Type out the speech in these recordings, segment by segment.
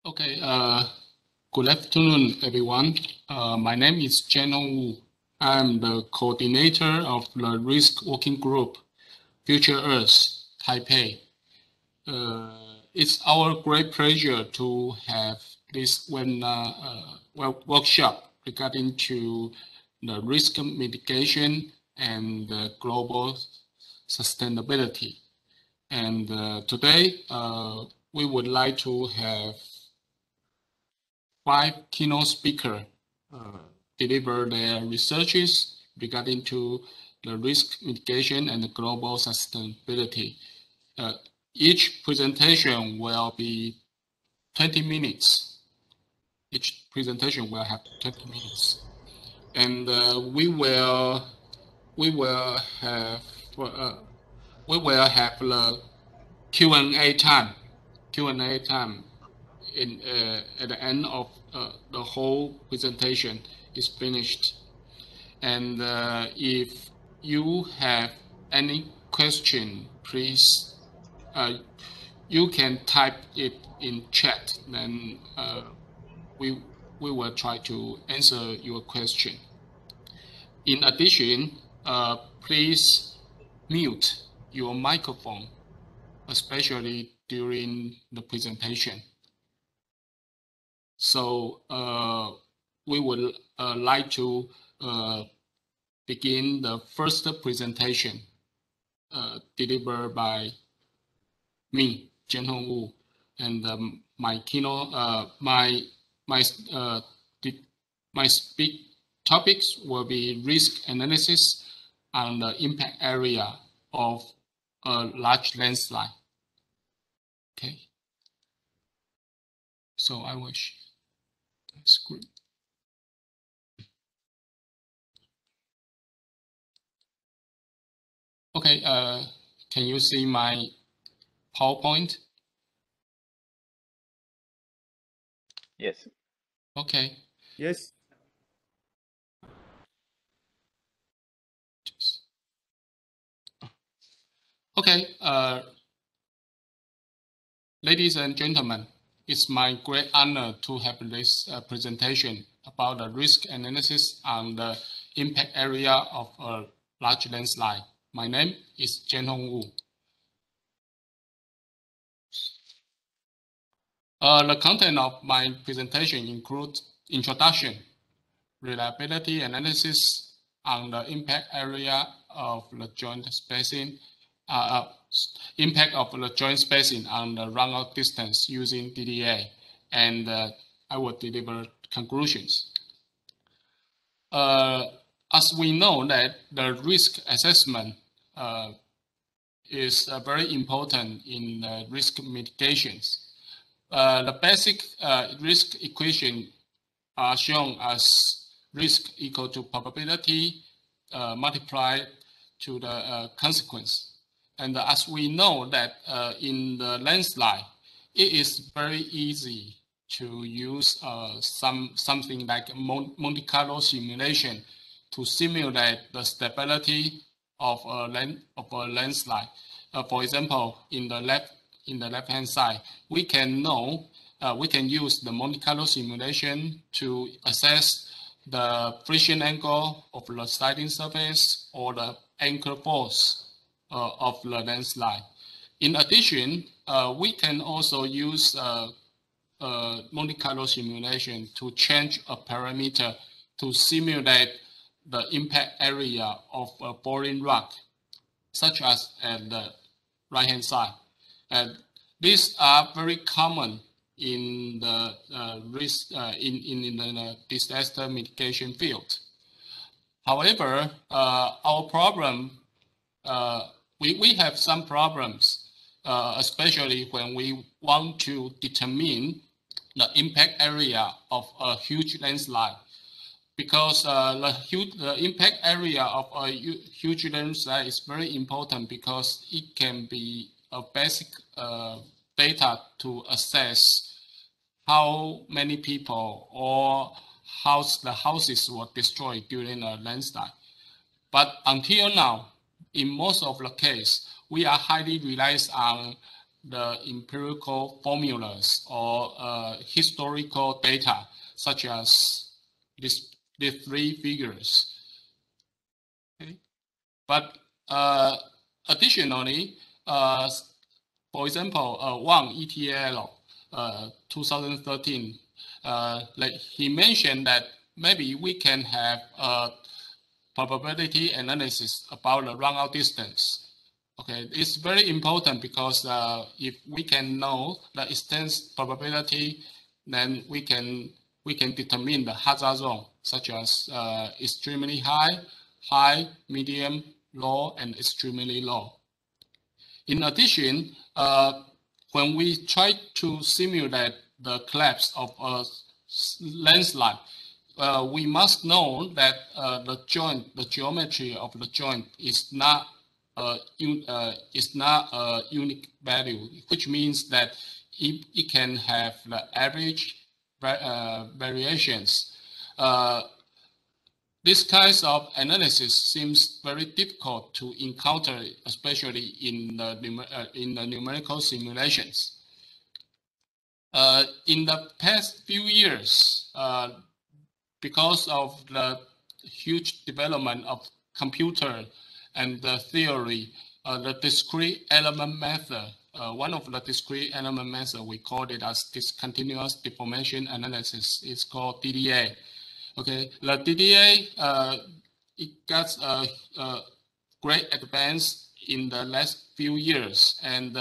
Okay, good afternoon, everyone. My name is Jianhong Wu. I'm the coordinator of the Risk Working Group, Future Earth, Taipei. It's our great pleasure to have this workshop regarding to the risk mitigation and global sustainability. And today, we would like to have 5 keynote speakers deliver their researches regarding to the risk mitigation and the global sustainability. Each presentation will be 20 minutes. Each presentation will have 20 minutes, and we will have the Q&A time. Q&A time in at the end of the whole presentation is finished. And if you have any question, please you can type it in chat. Then we will try to answer your question. In addition, please mute your microphone, especially during the presentation. So we would like to begin the first presentation delivered by me, Jianhong Wu, and my keynote, my speak topics will be risk analysis on the impact area of a large landslide. Okay. So I will share the screen. Okay, can you see my PowerPoint? Yes. Okay. Yes. Okay, ladies and gentlemen, it's my great honor to have this presentation about the risk analysis on the impact area of a large landslide. My name is Jianhong Wu. The content of my presentation includes introduction, reliability analysis on the impact area of the joint spacing, impact of the joint spacing on the runout distance using DDA, and I will deliver conclusions. As we know that the risk assessment is very important in risk mitigations. The basic risk equation are shown as risk equal to probability multiplied to the consequence. And as we know that in the landslide, it is very easy to use something like Monte Carlo simulation to simulate the stability of a landslide. For example, in the left-hand side, we can use the Monte Carlo simulation to assess the friction angle of the sliding surface or the anchor force of the landslide. In addition, we can also use Monte Carlo simulation to change a parameter to simulate the impact area of a boring rock, such as at the right-hand side. And these are very common in the risk in the disaster mitigation field. However, our problem, we have some problems, especially when we want to determine the impact area of a huge landslide, because the impact area of a huge landslide is very important because it can be a basic data to assess how many people or how the houses were destroyed during a landslide. But until now, in most of the case, we are highly reliant on the empirical formulas or historical data, such as these three figures. Okay. But additionally, for example, one ETL 2013, like he mentioned that maybe we can have a probability analysis about the runout distance. Okay, it's very important because if we can know the extent probability, then we can determine the hazard zone, such as extremely high, high, medium, low, and extremely low. In addition, when we try to simulate the collapse of a landslide, we must know that the geometry of the joint is not a unique value, which means that it can have the average variations. This kind of analysis seems very difficult to encounter, especially in the numerical simulations. In the past few years, because of the huge development of computer and the theory, the discrete element method, one of the discrete element methods, we call it as discontinuous deformation analysis, is called DDA. Okay, the DDA, it got a great advance in the last few years, and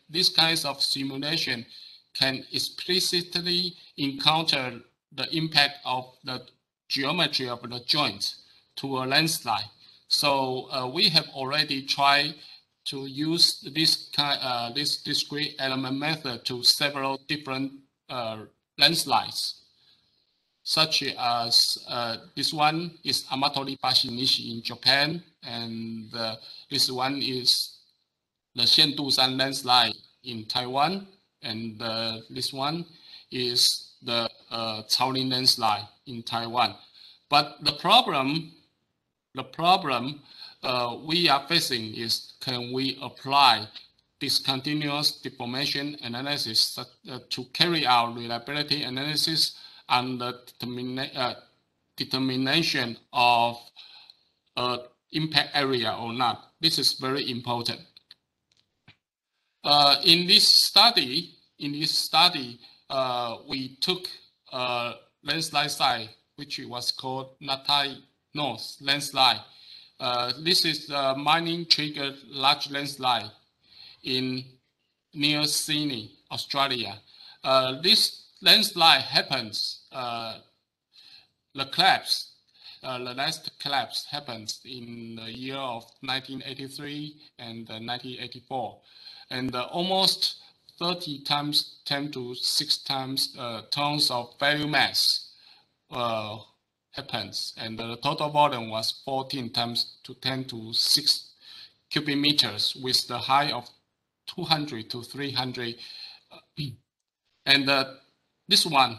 this kinds of simulation can explicitly encounter the impact of the geometry of the joint to a landslide. So we have already tried to use this discrete element method to several different landslides, such as this one is Amatori Bashinishi in Japan, and this one is the Xiandusan landslide in Taiwan, and this one is the Caolin landslide in Taiwan. But the problem we are facing is, can we apply discontinuous deformation analysis to carry out reliability analysis and the determination of impact area or not? This is very important. In this study, we took a landslide site which was called Natai North landslide. This is the mining triggered large landslide near Sydney, Australia. This landslide happens, the last collapse happens in the year of 1983 and 1984. And almost 30 times 10 to 6 times tons of value mass happens, and the total volume was 14 times to 10 to 6 cubic meters with the height of 200 to 300. And this one,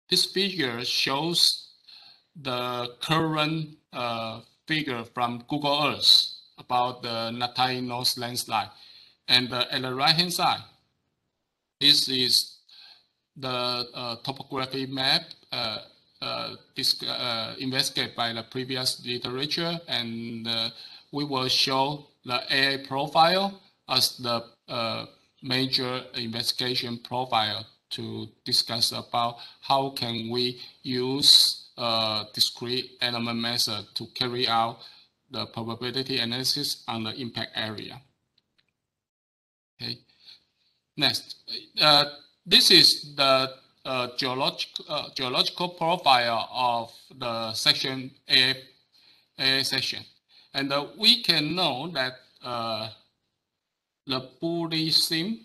this figure shows the current figure from Google Earth about the Natai North landslide. And at the right-hand side, this is the topography map investigated by the previous literature, and we will show the AA profile as the major investigation profile to discuss about how can we use discrete element method to carry out the probability analysis on the impact area. Okay. Next, this is the geological profile of the section AA section, and we can know that the bully seam,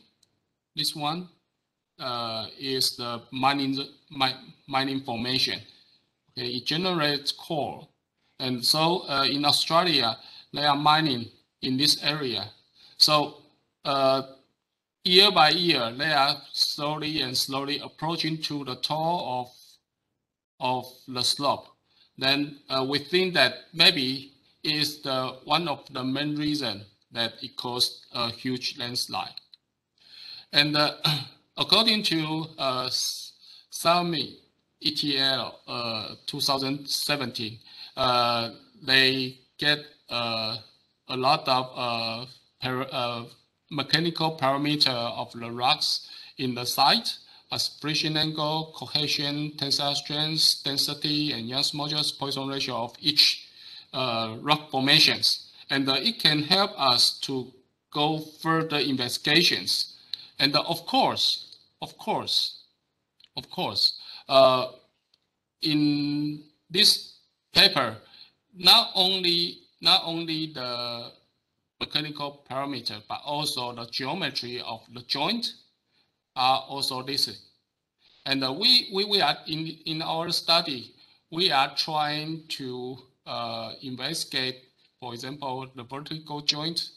this one, is the mining formation. Okay, it generates coal, and so in Australia they are mining in this area. So year by year, they are slowly approaching to the top of the slope. Then we think that maybe is one of the main reasons that it caused a huge landslide. And according to Xiaomi ETL 2017, they get a lot of mechanical parameter of the rocks in the site, as pressure angle, cohesion, tensile strength, density, and Young's modulus Poisson ratio of each rock formations. And it can help us to go further investigations. And of course, in this paper, not only the mechanical parameter, but also the geometry of the joint are also listed. And we are in our study, we are trying to investigate, for example, the vertical joint.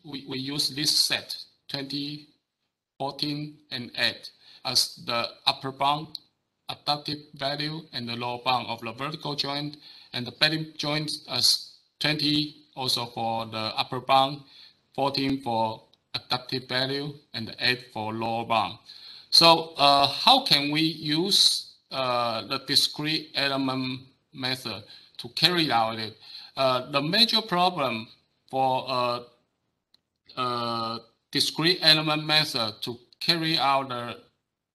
We use this set 20, 14, and 8 as the upper bound adaptive value and the lower bound of the vertical joint, and the bedding joint as 20 also for the upper bound, 14 for adaptive value, and 8 for lower bound. So how can we use the discrete element method to carry out it? The major problem for discrete element method to carry out the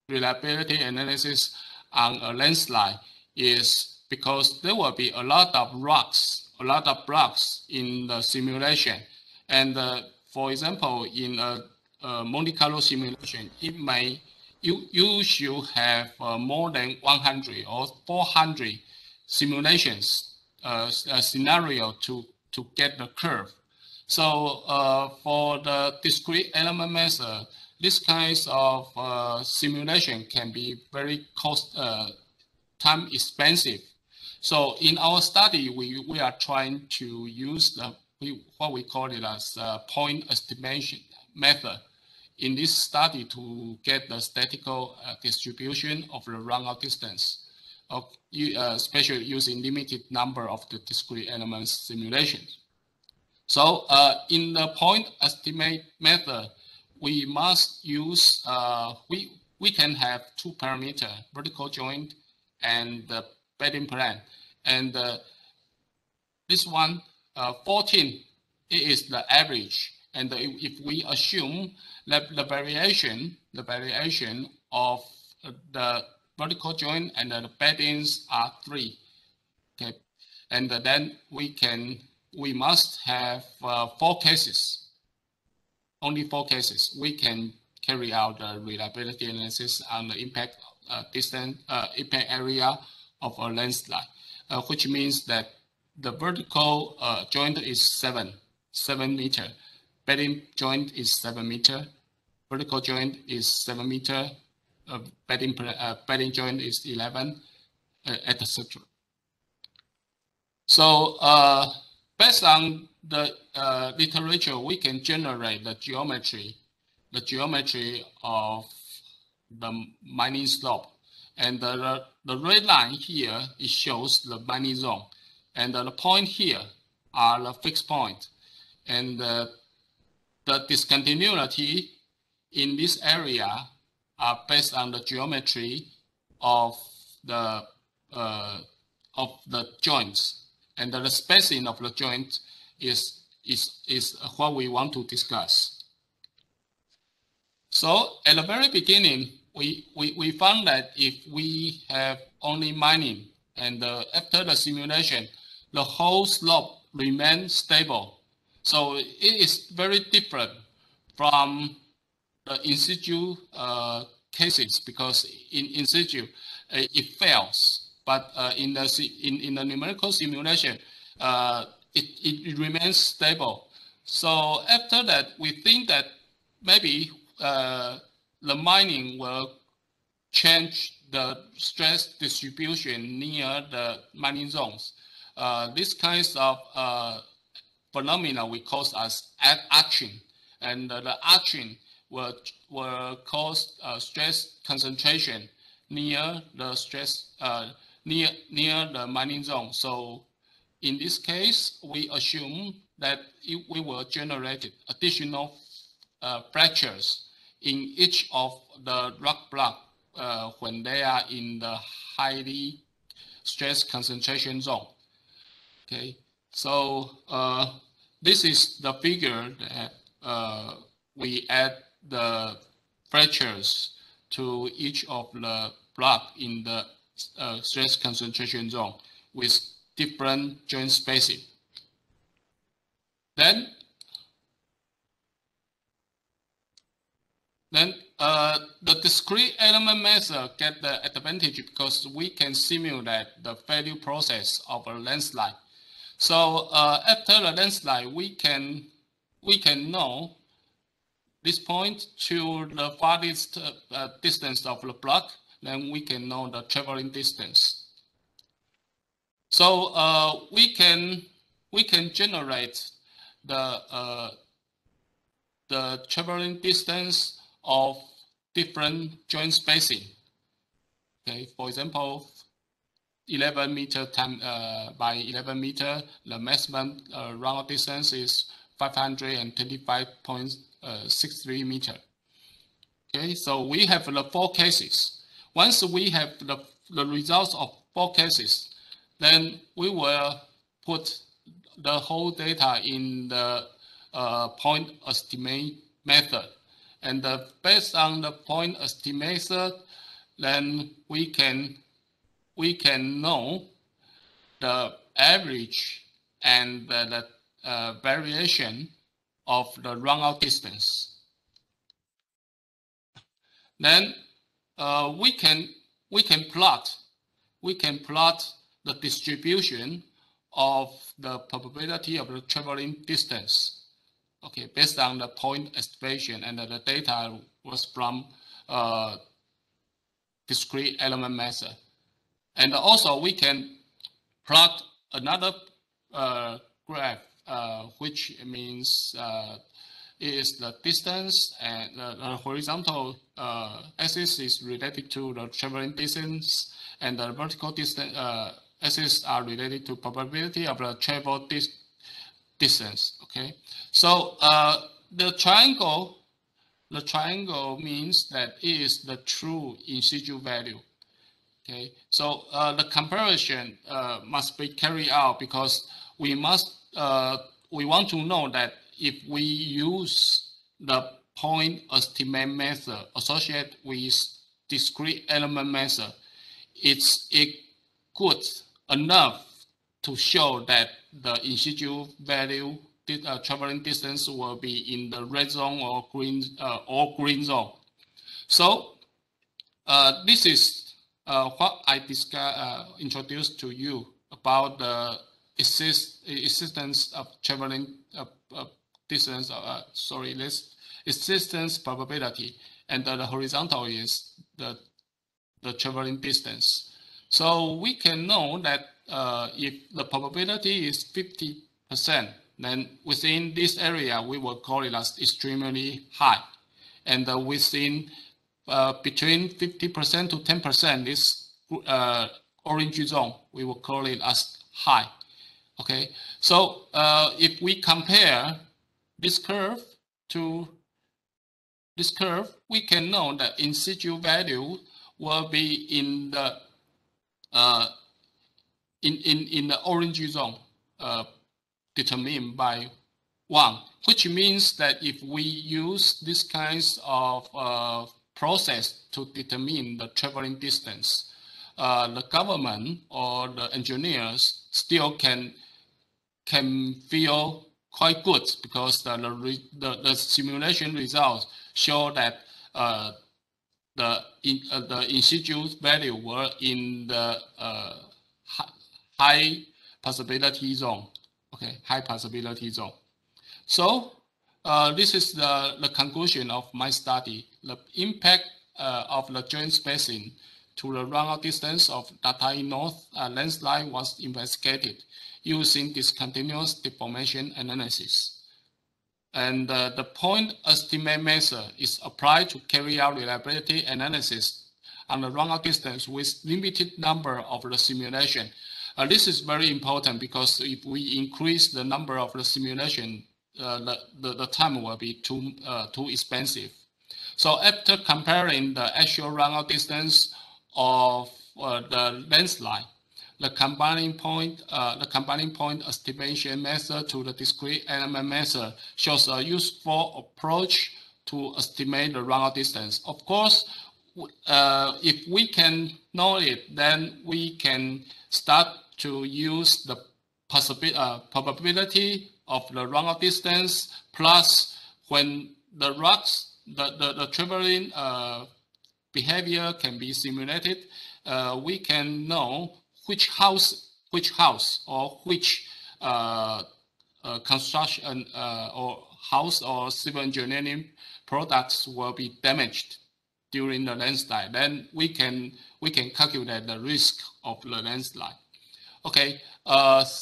reliability analysis on a landslide is because there will be a lot of rocks, a lot of blocks in the simulation. And for example, in a Monte Carlo simulation, you should have more than 100 or 400 simulations scenario to get the curve. So for the discrete element method, this kinds of simulation can be very time expensive. So in our study, we are trying to use what we call it as point estimation method in this study to get the statistical distribution of the runout distance, especially using limited number of the discrete elements simulations. So in the point estimate method, we must use, we can have two parameters, vertical joint and the bedding plan. And this one, 14, it is the average. And if we assume that the variation of the vertical joint and the beddings are 3, okay, and then we must have 4 cases. Only 4 cases. We can carry out the reliability analysis on the impact distance, impact area of a landslide, which means that the vertical joint is 7 meter. Bedding joint is 7 meter. Vertical joint is 7 meter. Bedding joint is 11, etc. So based on the literature, we can generate the geometry of the mining slope. And the red line here, it shows the mining zone. And the point here are the fixed point. And the discontinuity in this area are based on the geometry of the joints. And the spacing of the joint is what we want to discuss. So at the very beginning, we found that if we have only mining and after the simulation, the whole slope remains stable. So it is very different from the in situ cases, because in situ it fails, but in the numerical simulation it remains stable. So after that, we think that maybe the mining will change the stress distribution near the mining zones. These kinds of phenomena we call as arching, and the arching will cause stress concentration near the stress near the mining zone. So in this case, we assume that we will generate additional fractures in each of the rock block when they are in the highly stress concentration zone. Okay, so this is the figure that we add the fractures to each of the block in the stress concentration zone with different joint spacing. Then the discrete element method get the advantage because we can simulate the failure process of a landslide. So after the landslide, we can know this point to the farthest distance of the block. Then we can know the traveling distance. So we can generate the traveling distance of different joint spacing. Okay, for example, 11 meter by 11 meter, the maximum round distance is 525.63 meter. Okay, so we have the 4 cases. Once we have the results of 4 cases, then we will put the whole data in the point estimate method. And based on the point estimate method, then we can know the average and the variation of the runout distance. Then we can plot the distribution of the probability of the traveling distance. Okay, based on the point estimation, and the data was from discrete element method. And also we can plot another graph, which means is the distance, and the horizontal axis is related to the traveling distance, and the vertical distance axis are related to probability of the travel distance. Okay, so the triangle means that it is the true in situ value. Okay, so the comparison must be carried out because we want to know that if we use the point estimate method associated with discrete element method, it's good enough to show that the in situ value traveling distance will be in the red zone or green zone. So this is what I introduced to you about the existence of traveling distance. Existence probability, and the horizontal is the traveling distance. So we can know that if the probability is 50%, then within this area we will call it as extremely high, and within between 50% to 10%, this orange zone, we will call it as high. Okay, so if we compare this curve to this curve, we can know that in situ value will be in the in the orange zone determined by 1, which means that if we use this kinds of process to determine the traveling distance, the government or the engineers still can feel quite good because the simulation results show that the in situ value were in the high possibility zone. Okay, high possibility zone. So this is the conclusion of my study. The impact of the joint spacing to the runout distance of Taipei North landslide was investigated using discontinuous deformation analysis. And the point estimate method is applied to carry out reliability analysis on the runout distance with limited number of the simulation. This is very important because if we increase the number of the simulation, the time will be too expensive. So after comparing the actual runout distance of the landslide, the combining point estimation method to the discrete element method shows a useful approach to estimate the runout distance. Of course, if we can know it, then we can start to use the probability of the runout distance plus when the rocks, the traveling behavior can be simulated, we can know which house or which construction or house or civil engineering products will be damaged during the landslide. Then we can calculate the risk of the landslide. Okay,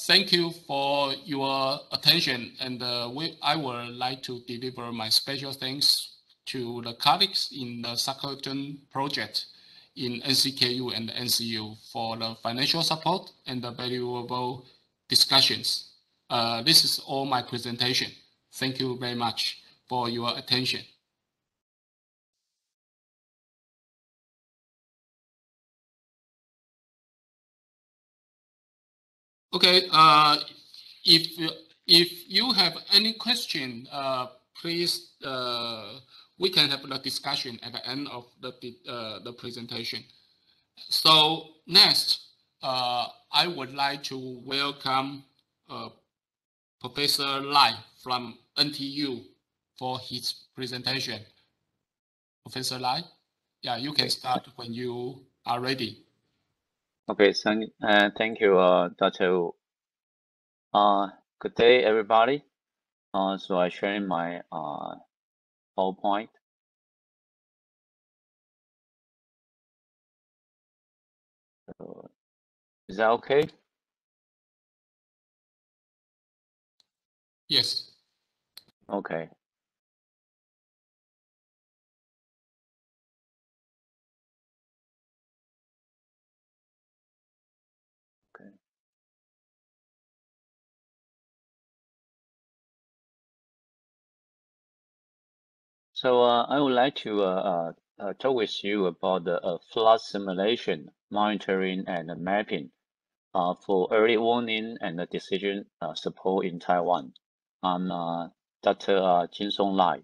thank you for your attention, and I would like to deliver my special thanks to the colleagues in the Sakhalin project in NCKU and NCU for the financial support and the valuable discussions. This is all my presentation. Thank you very much for your attention. Okay, if you have any question, please, we can have a discussion at the end of the presentation. So next, I would like to welcome Professor Lai from NTU for his presentation. Professor Lai, yeah, you can start when you are ready. Okay, thank you, Dr. Wu. Good day, everybody. So I share my PowerPoint. So, is that okay? Yes. Okay. Okay. So I would like to talk with you about the flood simulation, monitoring, and mapping for early warning and decision support in Taiwan. I'm Dr. Jin Song Lai.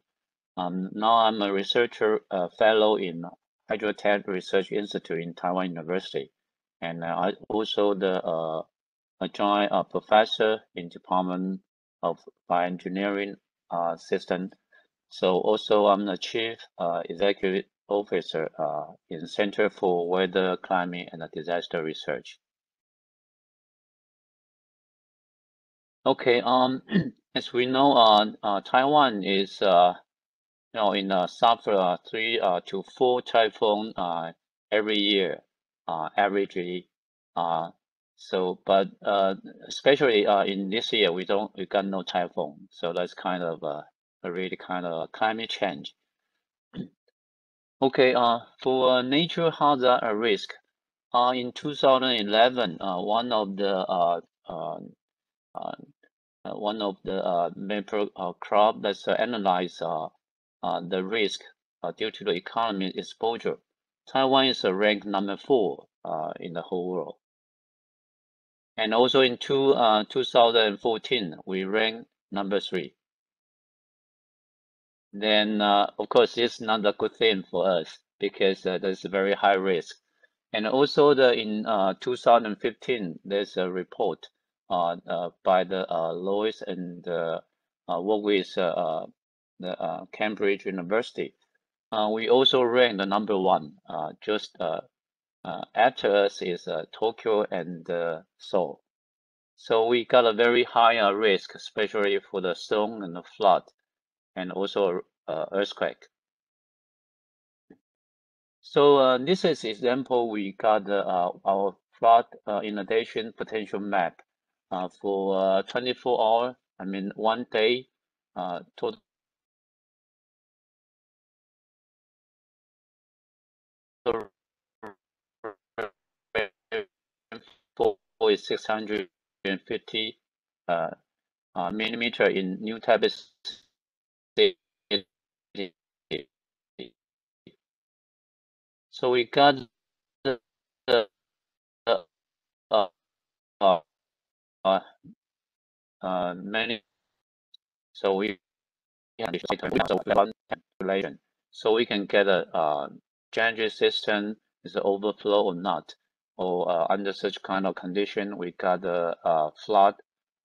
Now I'm a researcher fellow in Hydrotech Research Institute in Taiwan University, and I also the adjunct professor in Department of Bioengineering System. So also I'm the chief executive officer in Center for Weather, Climate, and Disaster Research. Okay. As we know, Taiwan is suffer 3 to 4 typhoon every year, averagely. But especially in this year, we got no typhoon, so that's kind of a really kind of climate change. Okay. For nature hazard risk, in 2011, one of the maple crop that's analyzed the risk due to the economy exposure. Taiwan is ranked number 4 in the whole world. And also in 2014, we ranked number 3. Then, of course, it's not a good thing for us because there's a very high risk. And also in 2015, there's a report by the Lois and work with the Cambridge University. We also ranked the number 1. Just after us is Tokyo and Seoul. So we got a very high risk, especially for the storm and the flood, and also earthquake. So this is example. We got our flood inundation potential map for 24 hours. I mean, 1 day total is 650 millimeter in New Taipei City. So we got the many. So we have one calculation. So we can get a drainage system is overflow or not, or under such kind of condition, we got a flood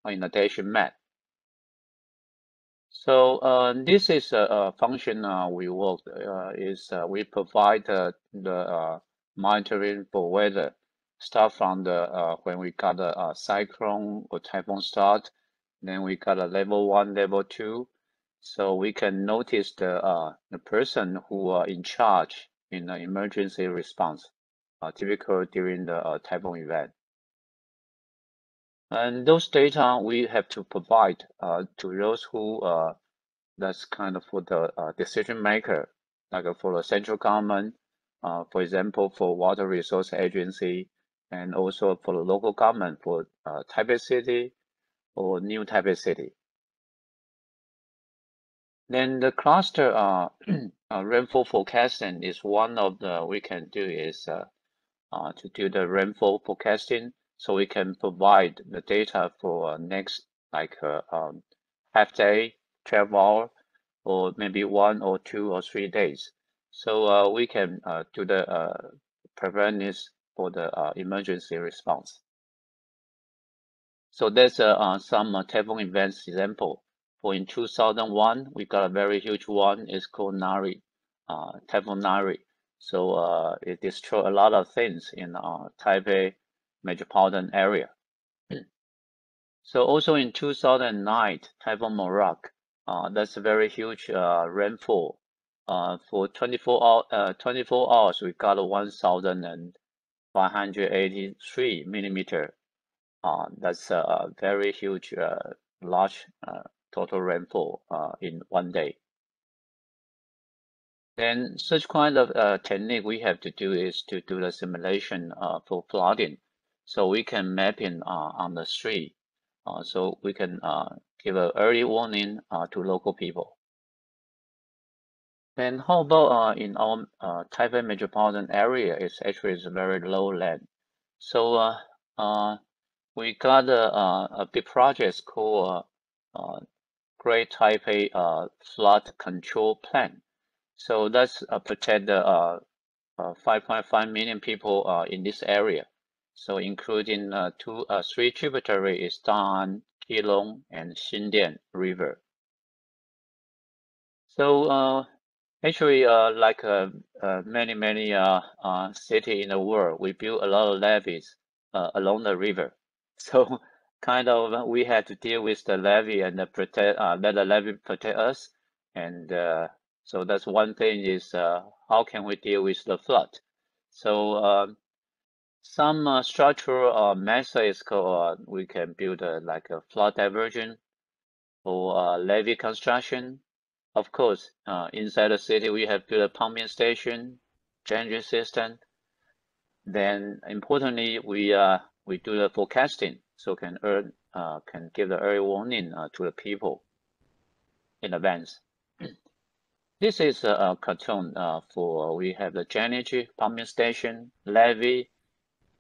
inundation map. So this is a function we work we provide the monitoring for weather. Start from the when we got a cyclone or typhoon start, then we got a level 1, level 2. So we can notice the person who are in charge in the emergency response, typical during the typhoon event. And those data we have to provide to those who that's kind of for the decision maker, like for the central government, for example, for Water Resource Agency, and also for the local government for Taipei City or New Taipei City. Then the cluster rainfall forecasting is one of the we can do is to do the rainfall forecasting, so we can provide the data for next like half day, 12 hour, or maybe 1 or 2 or 3 days. So we can do the preparedness for the emergency response. So there's some typhoon events example. For in 2001, we got a very huge one. It's called Nari, Typhoon Nari. So it destroyed a lot of things in Taipei metropolitan area. So also in 2009, Typhoon Morak, that's a very huge rainfall. For 24 hours, we got 1,583 millimeter. That's a very huge, large total rainfall in one day. Then such kind of technique we have to do is to do the simulation for flooding. So we can map in on the street. So we can give an early warning to local people. Then how about in our Taipei metropolitan area? It's actually a very low land. So we got a big project called Great Taipei Flood Control Plan. So that's protect the 5.5 million people in this area. So including 3 tributaries, Dan, Keelung, and Xindian River. So actually, like many cities in the world, we built a lot of levees along the river. So kind of we had to deal with the levee and protect, let the levee protect us. And so that's one thing is how can we deal with the flood? So some structural methods called we can build like a flood diversion or levee construction. Of course, inside the city, we have built a pumping station, drainage system. Then, importantly, we do the forecasting, so can give the early warning to the people in advance. This is a cartoon for we have the drainage, pumping station, levee,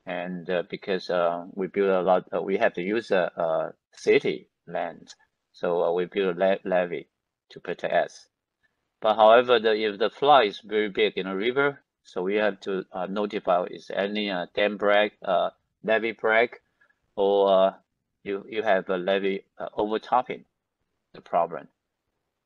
and because we build a lot, we have to use city land, so we build a levee to protect us. But however, if the flood is very big in a river, so we have to notify is any dam break, levee break, or you have a levee overtopping the problem.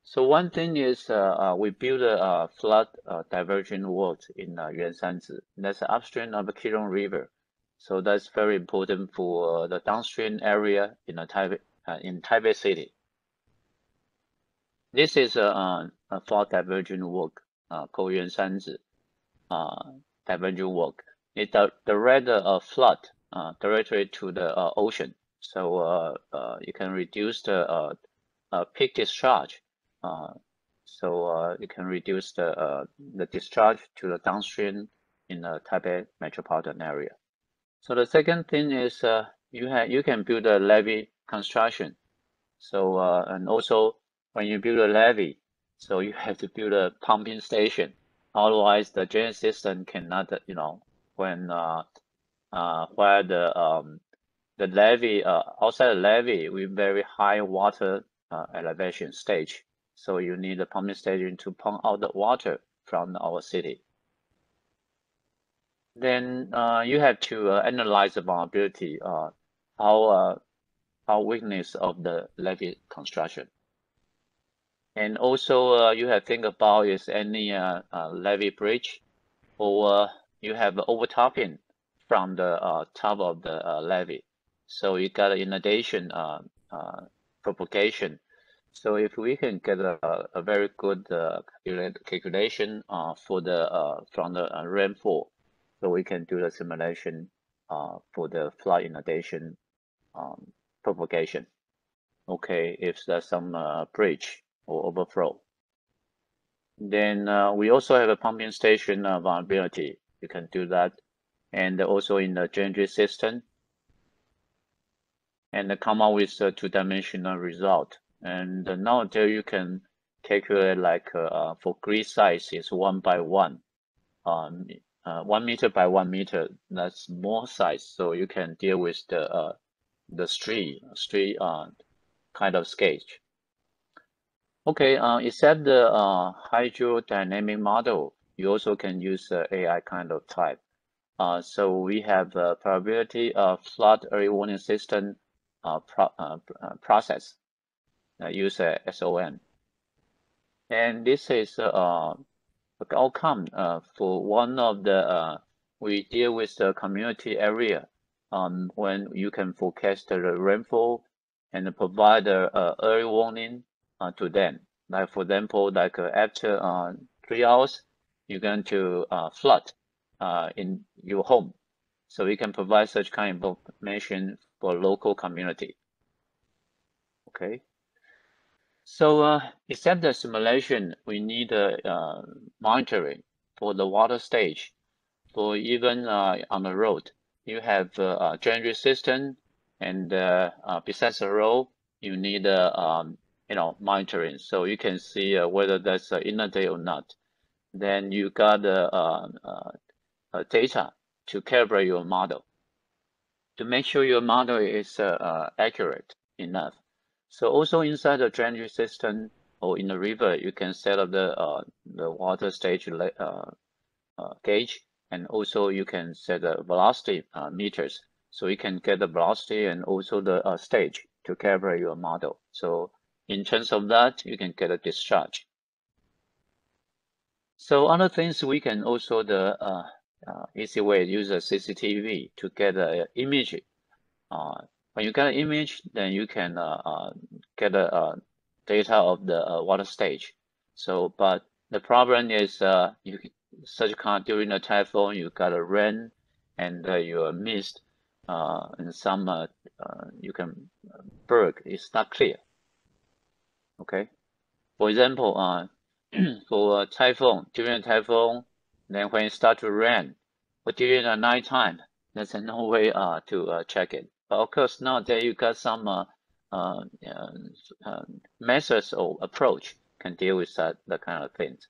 So one thing is we build a flood diversion works in Yuanshanzi. That's upstream of the Keelung River. So that's very important for the downstream area in Taipei City. This is a flood diversion work called Yuanshanzi diversion work. It direct flood directly to the ocean, so you can reduce the peak discharge. So you can reduce the discharge to the downstream in the Taipei metropolitan area. So the second thing is you can build a levee construction. So and also when you build a levee, so you have to build a pumping station. Otherwise, the drainage system cannot, when where the levee outside the levee with very high water elevation stage. So you need a pumping station to pump out the water from our city. Then you have to analyze the vulnerability, how weakness of the levee construction. And also you have to think about is any levee bridge, or you have overtopping from the top of the levee. So you got an inundation propagation. So if we can get a very good calculation for the from the rainfall, so we can do the simulation for the flood inundation propagation. Okay, if there's some bridge or overflow. Then we also have a pumping station vulnerability. You can do that, and also in the drainage system, and come up with a two-dimensional result. And nowadays you can calculate like for grid size is 1 by 1, 1 meter by 1 meter. That's small size, so you can deal with the street kind of sketch. Okay, except the hydrodynamic model, you also can use AI kind of type. So we have a probability of flood early warning system process. Use SON, and this is outcome for one of the we deal with the community area when you can forecast the rainfall and provide early warning to them. Like for example, like after 3 hours, you're going to flood in your home. So we can provide such kind of information for local community. Okay. So except the simulation, we need monitoring for the water stage. For even on the road, you have a drainage system, and besides the road, you need monitoring, so you can see whether that's inundate or not. Then you got data to calibrate your model to make sure your model is accurate enough. So also inside the drainage system or in the river, you can set up the water stage gauge, and also you can set the velocity meters, so you can get the velocity and also the stage to calibrate your model. So in terms of that, you can get a discharge. So other things, we can also the easy way use a CCTV to get an image. When you get an image, then you can get a data of the water stage. So, but the problem is you such kind during a typhoon, you got a rain and you mist, and some you can berg. It's not clear. Okay, for example, for a typhoon, during a typhoon, then when it starts to rain, but during the nighttime, there's no way to check it. But of course, nowadays you got some methods or approach can deal with that kind of things.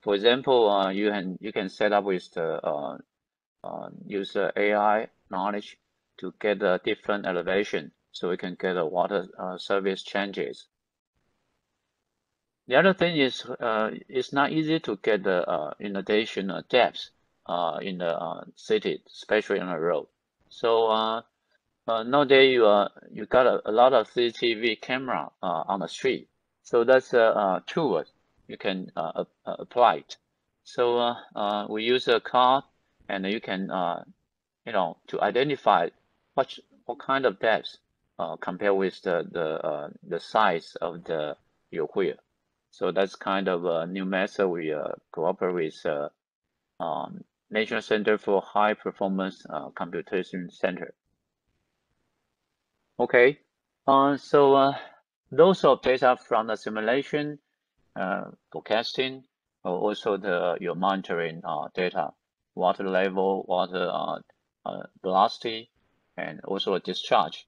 For example, you can set up with the use AI knowledge to get a different elevation, so we can get a water service changes. The other thing is it's not easy to get the inundation depth in the city, especially on the road. So nowadays you got a lot of CCTV camera on the street, so that's a tool you can apply it. So we use a car, and you can to identify what kind of depth compared with the size of your wheel. So that's kind of a new method we cooperate with National Center for High Performance Computation Center. Okay, so those are data from the simulation, forecasting, also your monitoring data, water level, water velocity, and also a discharge.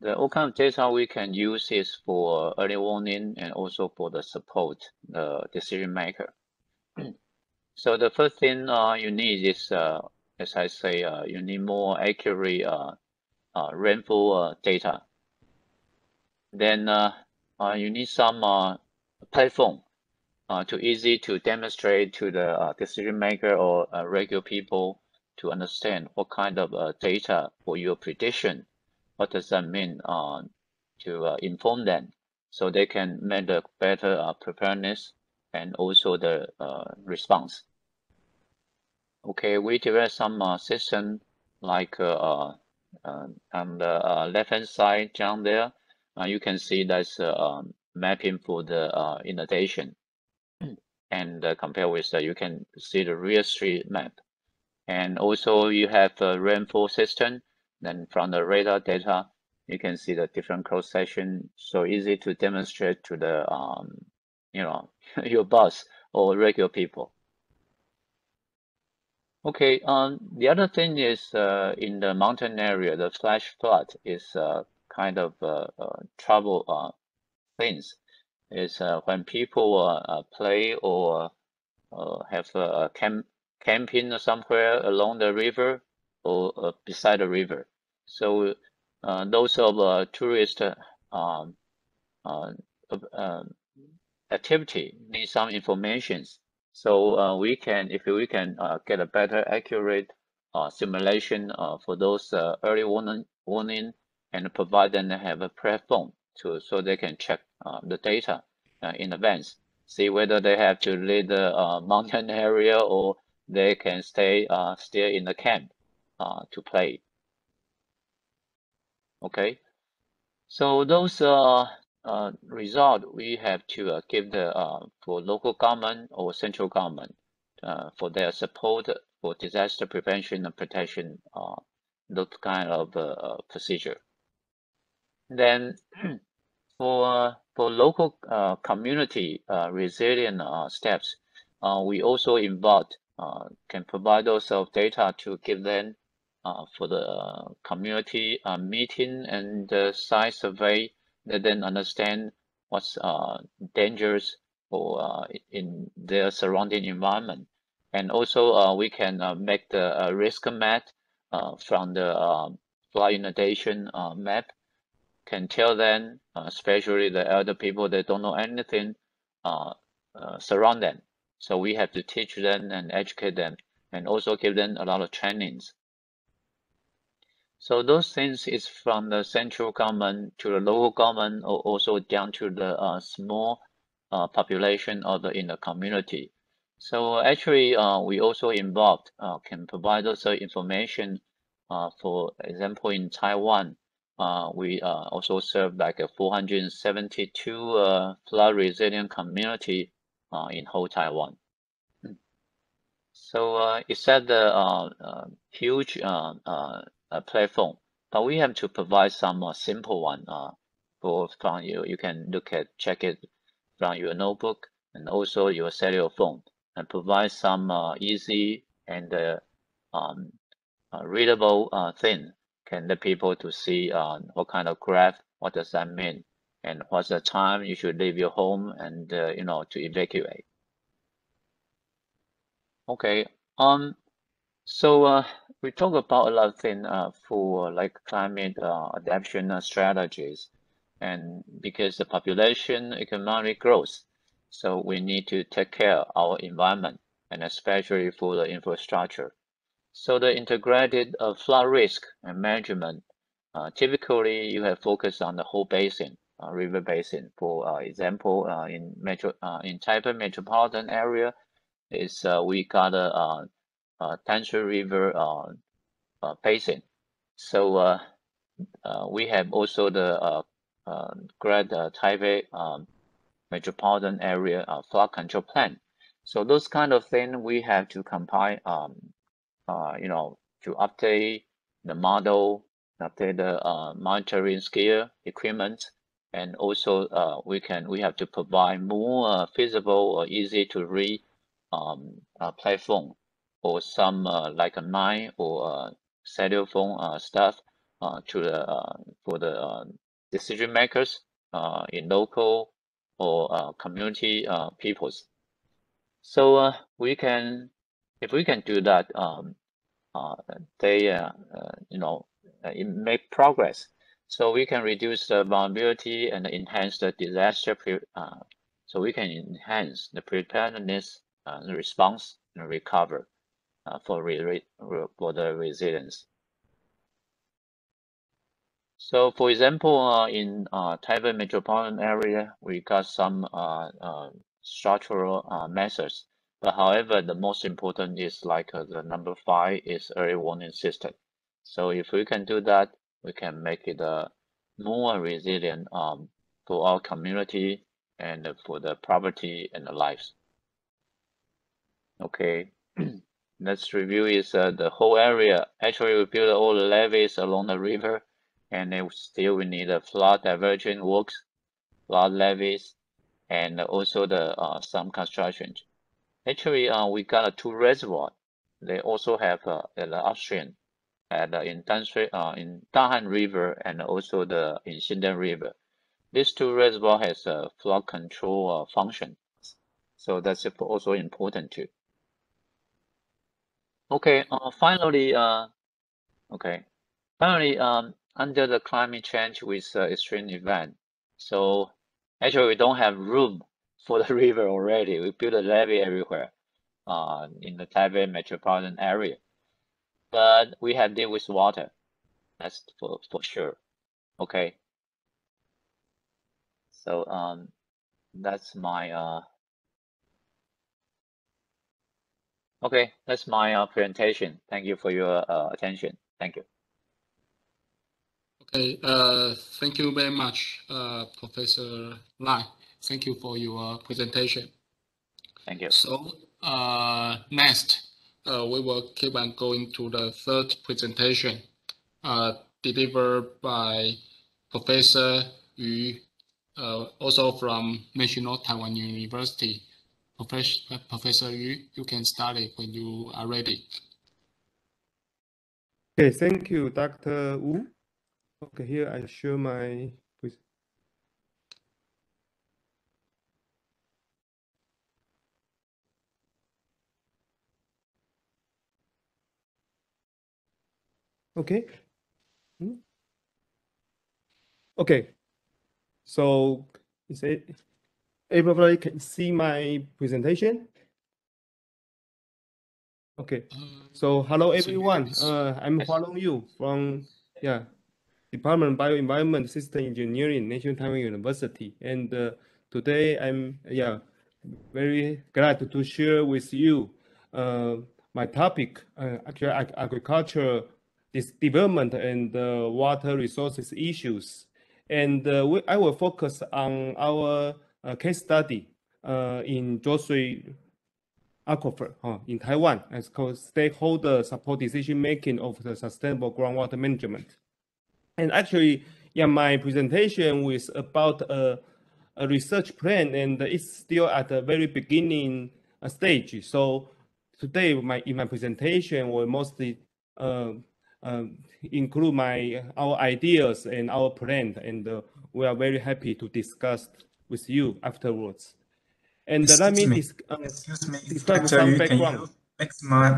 All kind of data we can use is for early warning and also for the support the decision maker. So the first thing you need is, as I say, you need more accurate rainfall data. Then you need some platform to easy to demonstrate to the decision maker or regular people to understand what kind of data for your prediction. What does that mean to inform them so they can make a better preparedness and also the response. Okay, we developed some system like on the left-hand side down there. You can see that's mapping for the inundation, and compare with you can see the real street map, and also you have a rainfall system. Then from the radar data, you can see the different cross section. So easy to demonstrate to the you know your boss or regular people. Okay, the other thing is in the mountain area, the flash flood is kind of trouble things. Is when people play or have camping somewhere along the river or beside the river. So those of tourist activity need some informations. So we can, if we can get a better accurate simulation for those early warning and provide them have a platform so they can check the data in advance, see whether they have to leave the mountain area or they can stay still in the camp to play. Okay, so those result we have to give the for local government or central government for their support for disaster prevention and protection, those kind of procedure. Then for local community resilient steps, we also involved can provide those data to give them for the community meeting and site survey. They then understand what's dangerous or in their surrounding environment, and also we can make the risk map from the flood inundation map. Can tell them, especially the elder people, they don't know anything, surround them. So we have to teach them and educate them, and also give them a lot of trainings. So those things is from the central government to the local government, or also down to the small population of in the community. So actually, we also involved can provide those information. For example, in Taiwan, we also serve like a 472 flood resilient community in whole Taiwan. So it's at the huge platform, but we have to provide some simple one from you. You can check it from your notebook and also your cellular phone, and provide some easy and readable thing can the people to see what kind of graph, what does that mean, and what's the time you should leave your home and to evacuate. Okay, so we talk about a lot of things for like climate adaptation strategies, and because the population economic growth, so we need to take care of our environment, and especially for the infrastructure. So the integrated flood risk and management, typically you have focused on the whole basin, river basin. For example, in Taipei metropolitan area, is we got a Tanshui River basin. So we have also the Great Taipei metropolitan area flood control plan. So those kind of things we have to compile, to update the model, update the monitoring scale equipment, and also we have to provide more feasible or easy to read platform, or some like a mine or cellular phone stuff to the for the decision makers in local or community peoples. So we can, if we can do that, they make progress. So we can reduce the vulnerability and enhance the disaster. So we can enhance the preparedness, the response, and recover for the resilience. So, for example, in Taipei metropolitan area, we got some structural methods. But however, the most important is like the number 5 is early warning system. So if we can do that, we can make it more resilient for our community and for the property and the lives. Okay, let's review is the whole area. Actually, we built all the levees along the river, and then still we need a flood diversion works, flood levees, and also the some construction. Actually, we got 2 reservoirs. They also have the upstream at in Dahan River and also the in Xindian River. These 2 reservoirs has a flood control function, so that's also important too. Okay, finally, under the climate change with extreme event, so actually we don't have room for the river already. We build a levee everywhere in the Taipei metropolitan area, but we have deal with water. That's for sure. Okay. So that's my okay. That's my presentation. Thank you for your attention. Thank you. Okay, thank you very much, Professor Lai. Thank you for your presentation. Thank you. So next, we will keep on going to the third presentation, delivered by Professor Yu, also from National Taiwan University. Professor Yu, you can start it when you are ready. Okay, thank you, Dr. Wu. Okay, here I show my. Okay. Okay. So is it everybody can see my presentation? Okay. So hello everyone. I'm following you from Department of Bioenvironment System Engineering, National Taiwan University, and today I'm very glad to share with you my topic, actually agriculture, development and water resources issues. And I will focus on our case study in Zhuoshui Aquifer in Taiwan as called stakeholder support decision making of the sustainable groundwater management. And actually, my presentation was about a research plan, and it's still at the very beginning stage. So today, in my presentation will mostly include our ideas and our plan, and we are very happy to discuss with you afterwards. And let me describe some background. Can you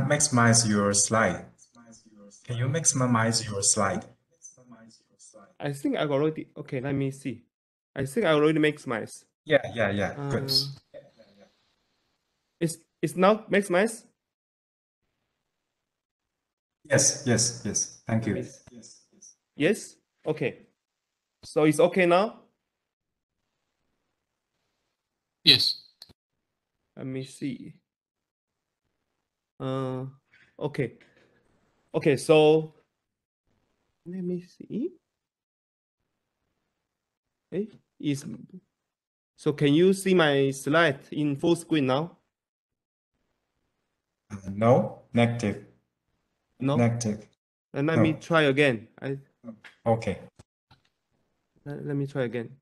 maximize your slide? Can you maximize your slide? I think I already, okay, let me see. I think I already maximized. Yeah. Good. It's now maximized? Yes. Thank you. Yes? Okay. So it's okay now? Yes. Let me see. Okay. Okay, so let me see. Hey, so can you see my slide in full screen now? No, negative. No? Negative. And let me try again. Okay. Let me try again.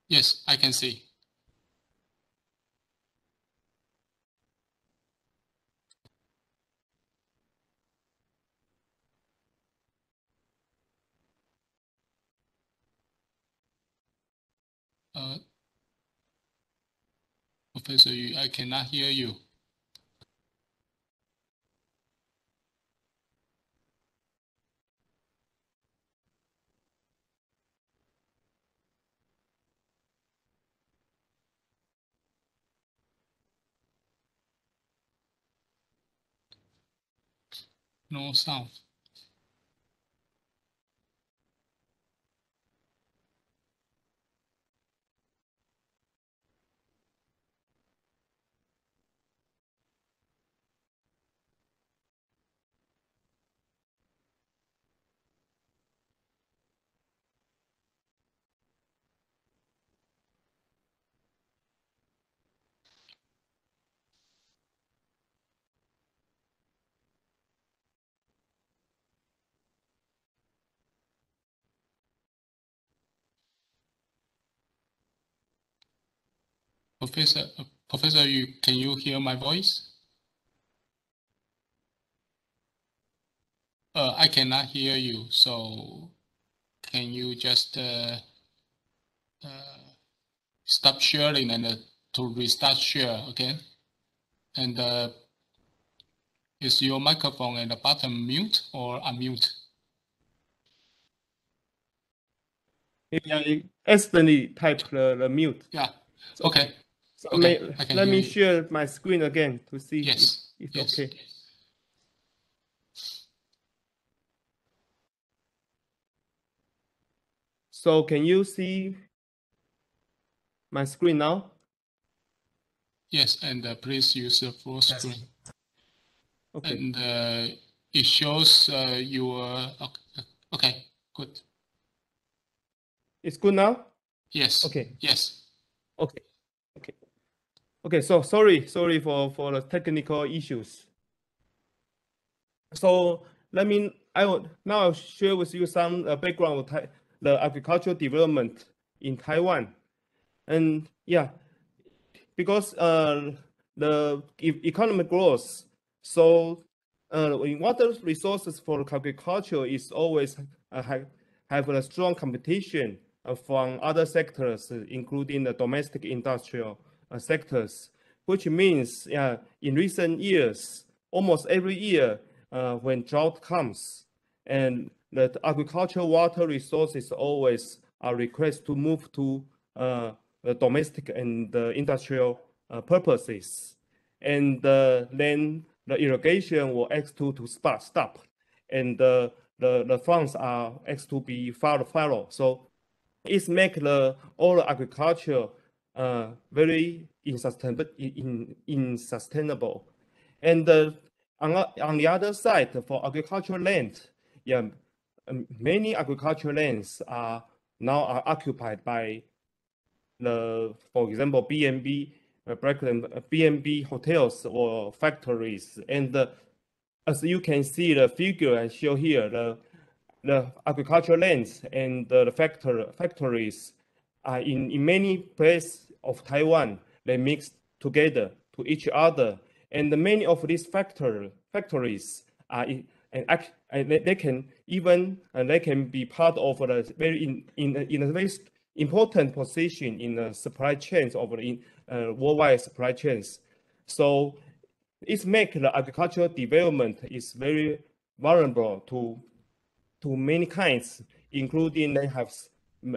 Yes, I can see. Professor Yu, I cannot hear you. No sound. Professor Yu, can you hear my voice? I cannot hear you, so can you just stop sharing and to restart share again? And is your microphone at the bottom mute or unmute? Maybe I accidentally typed the mute. Yeah. So, Okay. So Okay, I can let hear me you. share my screen again to see Yes. if it's Yes. okay. So can you see my screen now? Yes, and please use the full screen. Okay. And it shows your. Okay, good. It's good now? Yes. Okay. Yes. Okay. Okay. Okay. So sorry for the technical issues. So I'll share with you some background of the agricultural development in Taiwan. And yeah, because the economy grows, so water resources for agriculture is always have a strong competition from other sectors, including the domestic industrial sectors, which means in recent years, almost every year when drought comes, and the agricultural water resources always are requested to move to the domestic and the industrial purposes. And then the irrigation will to stop. And the funds are to be follow. So it makes all the agriculture very insustainable. And on the other side, for agricultural land, many agricultural lands are now occupied by for example, B&B, B&B hotels or factories. And as you can see, the figure I show here, the agricultural lands and the factories are in many places of Taiwan. They mix together to each other, and many of these factories are and they can be part of the in a very important position in the supply chains of the worldwide supply chains. So it makes the agricultural development is very vulnerable to many kinds, including they have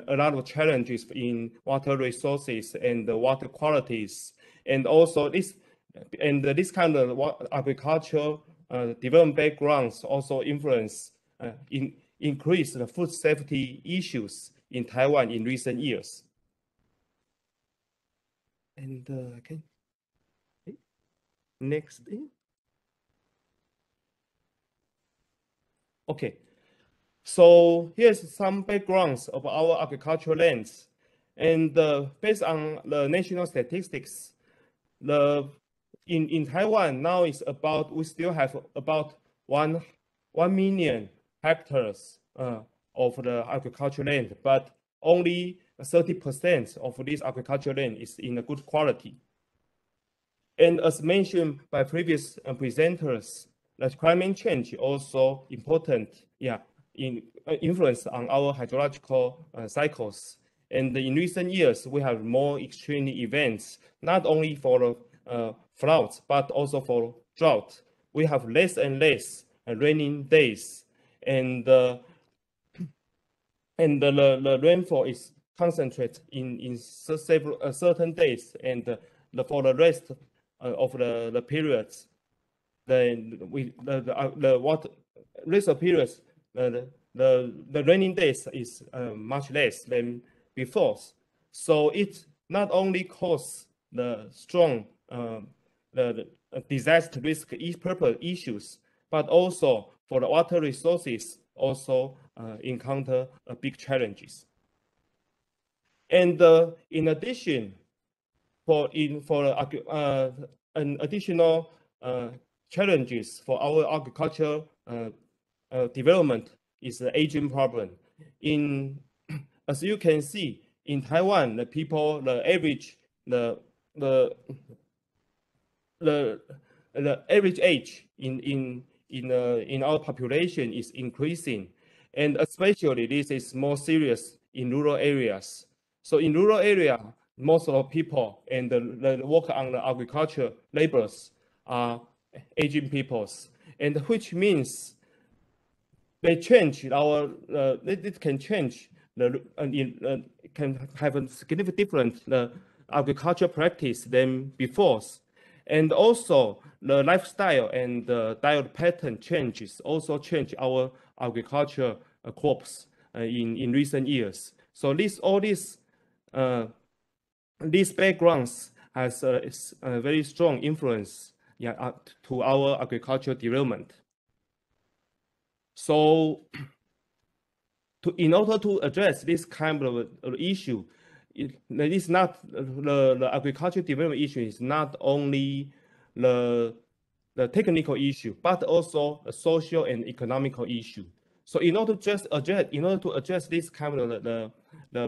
a lot of challenges in water resources and the water qualities, and also this kind of agricultural development backgrounds also influence increase the food safety issues in Taiwan in recent years. And okay, next. Okay. So here's some backgrounds of our agricultural lands. And based on the national statistics, in Taiwan now is we still have about 1 million hectares of the agricultural land, but only 30% of this agricultural land is in a good quality. And as mentioned by previous presenters, the climate change also important, influence on our hydrological cycles. And in recent years, we have more extreme events, not only for floods, but also for drought. We have less and less raining days, and the rainfall is concentrated in several certain days, and for the rest of the periods, the rest of periods, the raining days is much less than before. So it not only causes the strong the disaster risk purpose issues, but also for the water resources also encounter big challenges. And in addition, for an additional challenges for our agriculture development is the aging problem. As you can see, in Taiwan, the people, the average age in our population is increasing, and especially this is more serious in rural areas. So in rural area, most of the people and the work on the agriculture laborers are aging peoples, and which means they change our it can change can have a significant different agriculture practice than before. And also the lifestyle and the diet pattern changes also change our agriculture crops in recent years. So all these backgrounds has a very strong influence to our agricultural development. So in order to address this kind of issue, the agricultural development issue is not only the technical issue, but also a social and economical issue. So in order to address this kind of the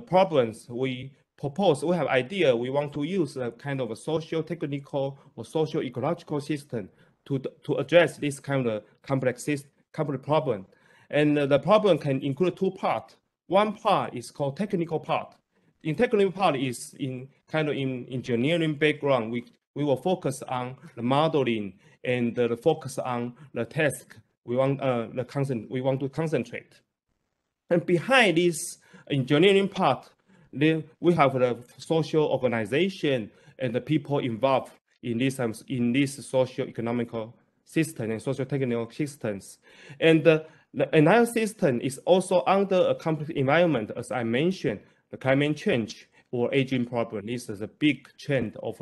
problems, we have idea. We want to use a kind of a social, technical, or social ecological system to address this kind of complex problem. And the problem can include two parts. One part is called technical part. In technical part is in engineering background. We will focus on the modeling and focus on the task we want to concentrate. And behind this engineering part, we have the social organization and the people involved in this social economical system and social technical systems. And the entire system is also under a complex environment, as I mentioned. The climate change or aging problem. This is a big trend of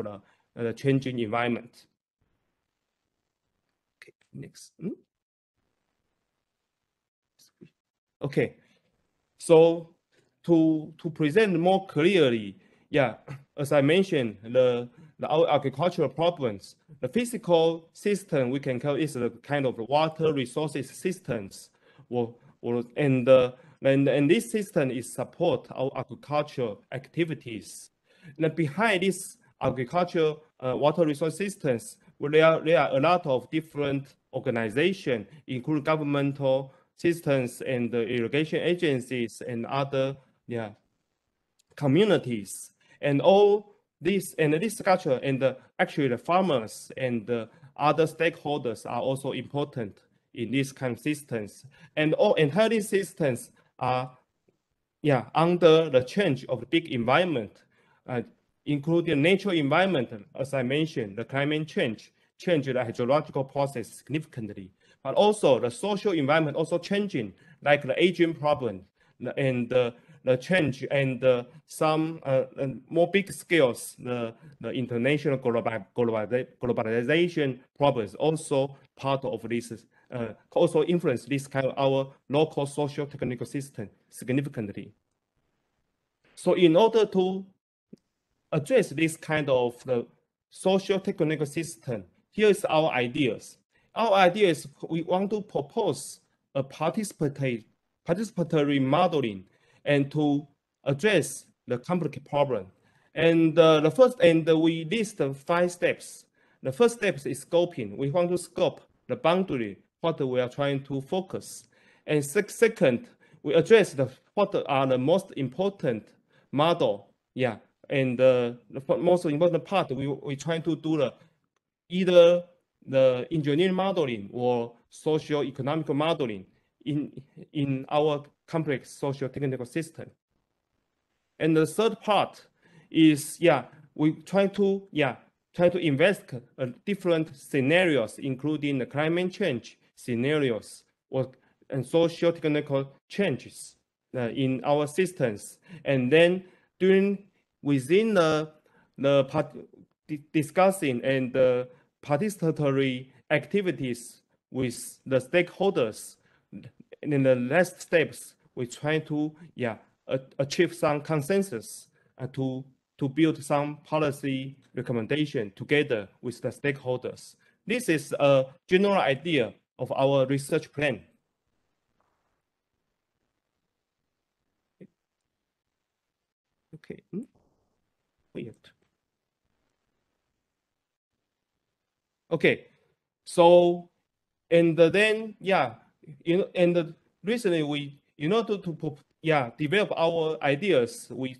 the changing environment. Okay, next. Okay, so to present more clearly, as I mentioned, our agricultural problems, the physical system we can call is a kind of water resources systems, and this system is support our agricultural activities. And behind this agriculture water resource systems, there are a lot of different organizations, including governmental systems and the irrigation agencies and other communities. And all this structure and actually the farmers and the other stakeholders are also important in these kind of systems. And all entire systems are under the change of the big environment, including natural environment, as I mentioned, the climate change the hydrological process significantly, but also the social environment also changing, like the aging problem and the change and some more big scales, the international globalization problems also part of this, also influence this kind of our local social technical system significantly. So in order to address this kind of the social technical system, here is our ideas. Our idea is we want to propose a participatory modeling and to address the complicated problem. And the first, and we list 5 steps. The first step is scoping. We want to scope the boundary, what we are trying to focus. And second, we address what are the most important model. Yeah, and the most important part, we try to do either the engineering modeling or socio-economic modeling in our complex socio-technical system. And the third part is, we try to investigate different scenarios, including the climate change scenarios and socio-technical changes in our systems. And then within the discussing and the participatory activities with the stakeholders, in the last steps, we try to achieve some consensus to build some policy recommendation together with the stakeholders. This is a general idea of our research plan. Okay. Wait. Okay. So, and then and recently we, in order to develop our ideas, we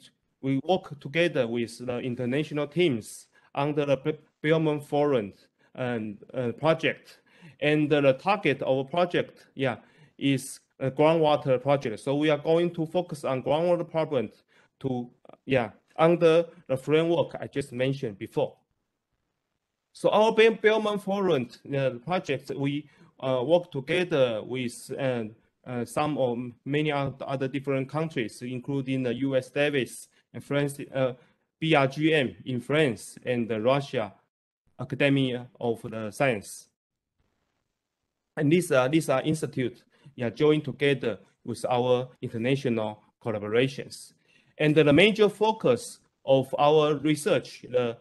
work together with the international teams under the Bellman Forum project. And the target of our project, is a groundwater project. So we are going to focus on groundwater problem under the framework I just mentioned before. So our Bellman Forum project, we work together with some or many other different countries, including the US Davis and France, BRGM in France, and the Russia Academy of the Science. And these are institutes joined together with our international collaborations. And the major focus of our research, the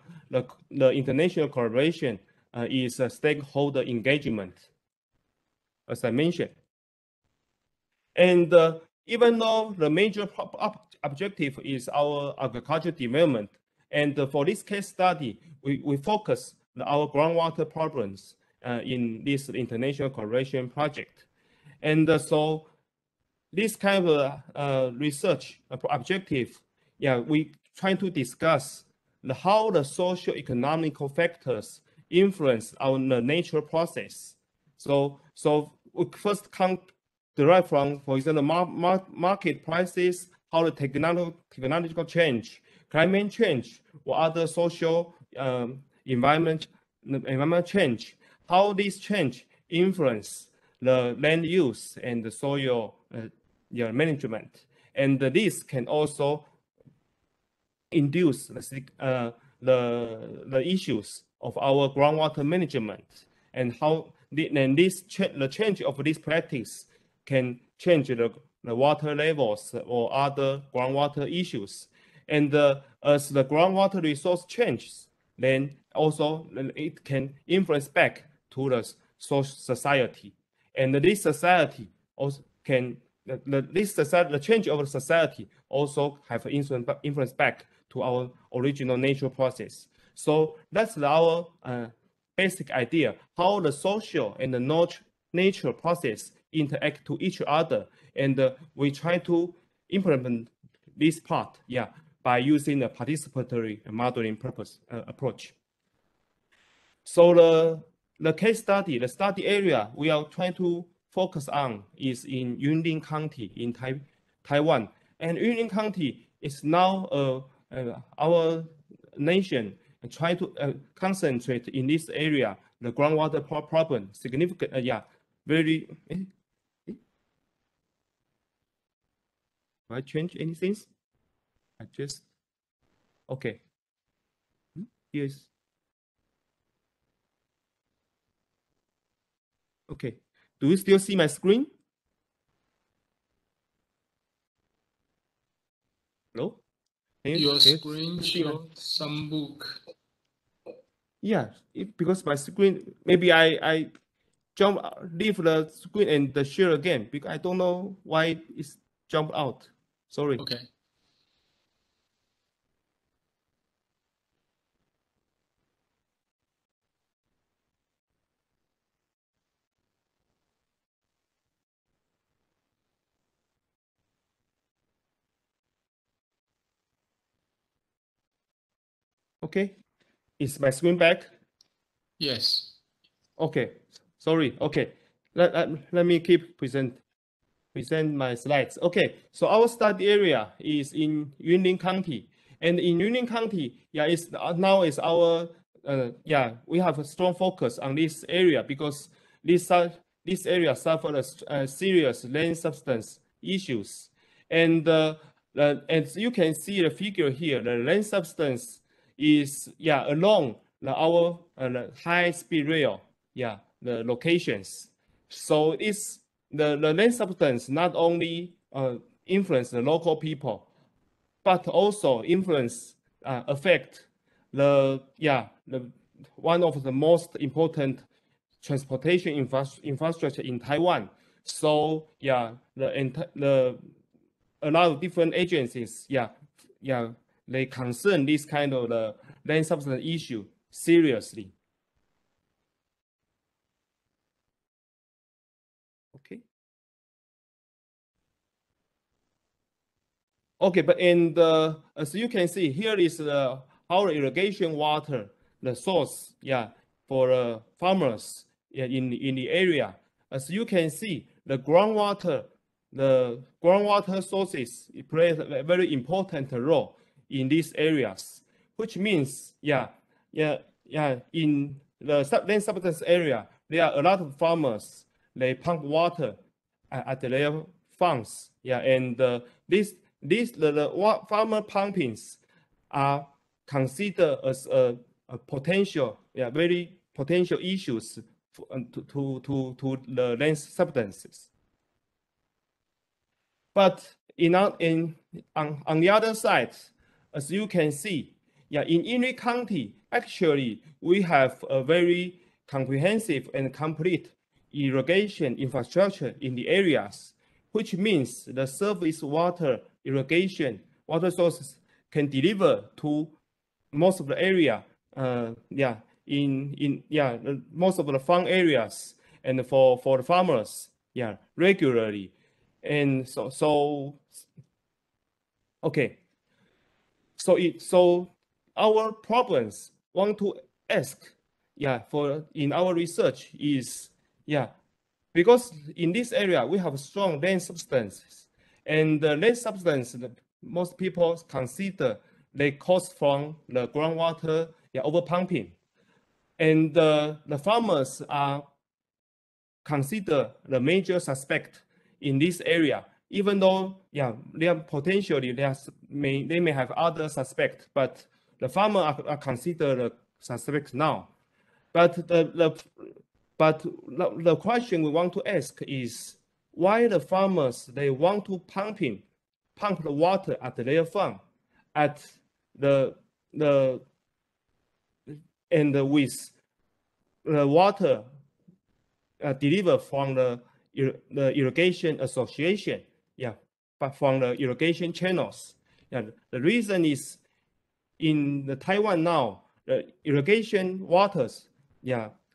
international collaboration, is stakeholder engagement, as I mentioned. And even though the major objective is our agricultural development, and for this case study, we focus our groundwater problems in this international collaboration project. And so this kind of research objective, we try to discuss how the socio-economical factors influence our natural process. So we first derive from, for example, market prices, how the technological change, climate change, or other social environment change, how this change influence the land use and the soil management. And this can also induce the issues of our groundwater management, and how the change of this practice can change the water levels or other groundwater issues. And as the groundwater resource changes, then also it can influence back to the society. And this society also can, the change of the society also have influence back to our original natural process. So that's our basic idea, how the social and the natural process interact to each other. And we try to implement this part, by using a participatory modeling approach. So the case study, the study area we are trying to focus on is in Yunlin County in Taiwan. And Yunlin County is now our nation try to concentrate in this area, the groundwater problem, significant, very. Do I change anything? I just, okay. Here's, okay. Do you still see my screen? No? Your screen shows some book. Yeah, because my screen, maybe I leave the screen and share again, because I don't know why it's jumped out. Sorry. Okay. Okay, is my screen back? Yes. Okay, sorry. Okay, let me keep present my slides. Okay, so our study area is in Yunlin County, and in Yunlin County, yeah, it's now is our yeah, we have a strong focus on this area because this area suffers serious land substance issues, and as you can see the figure here, the land substance is along our high speed rail, the locations. So it's the land substance not only influence the local people, but also affect the one of the most important transportation infrastructure in Taiwan. So a lot of different agencies they concern this kind of the land substance issue seriously. Okay. Okay, but as you can see, here is our irrigation water, the source, for farmers in the area. As you can see, the groundwater sources play a very important role in these areas, which means, in the land substance area, there are a lot of farmers, they pump water at their farms, and the farmer pumpings are considered as a potential, very potential issues to the land substances. But on the other side, as you can see, in Yunlin County, actually we have a very comprehensive and complete irrigation infrastructure in the areas, which means the surface water irrigation water sources can deliver to most of the area, most of the farm areas, and for the farmers, regularly. And okay, so our problems want to ask, in our research is, because in this area we have strong land substances, and the land substance most people consider they cause from the groundwater overpumping, and the farmers are considered the major suspect in this area, even though they are potentially they may have other suspects, but the farmer are considered the suspect now. But the question we want to ask is why the farmers they want to pump the water at their farm and with the water delivered from the irrigation association, but from the irrigation channels. The reason is in the Taiwan now, the irrigation waters,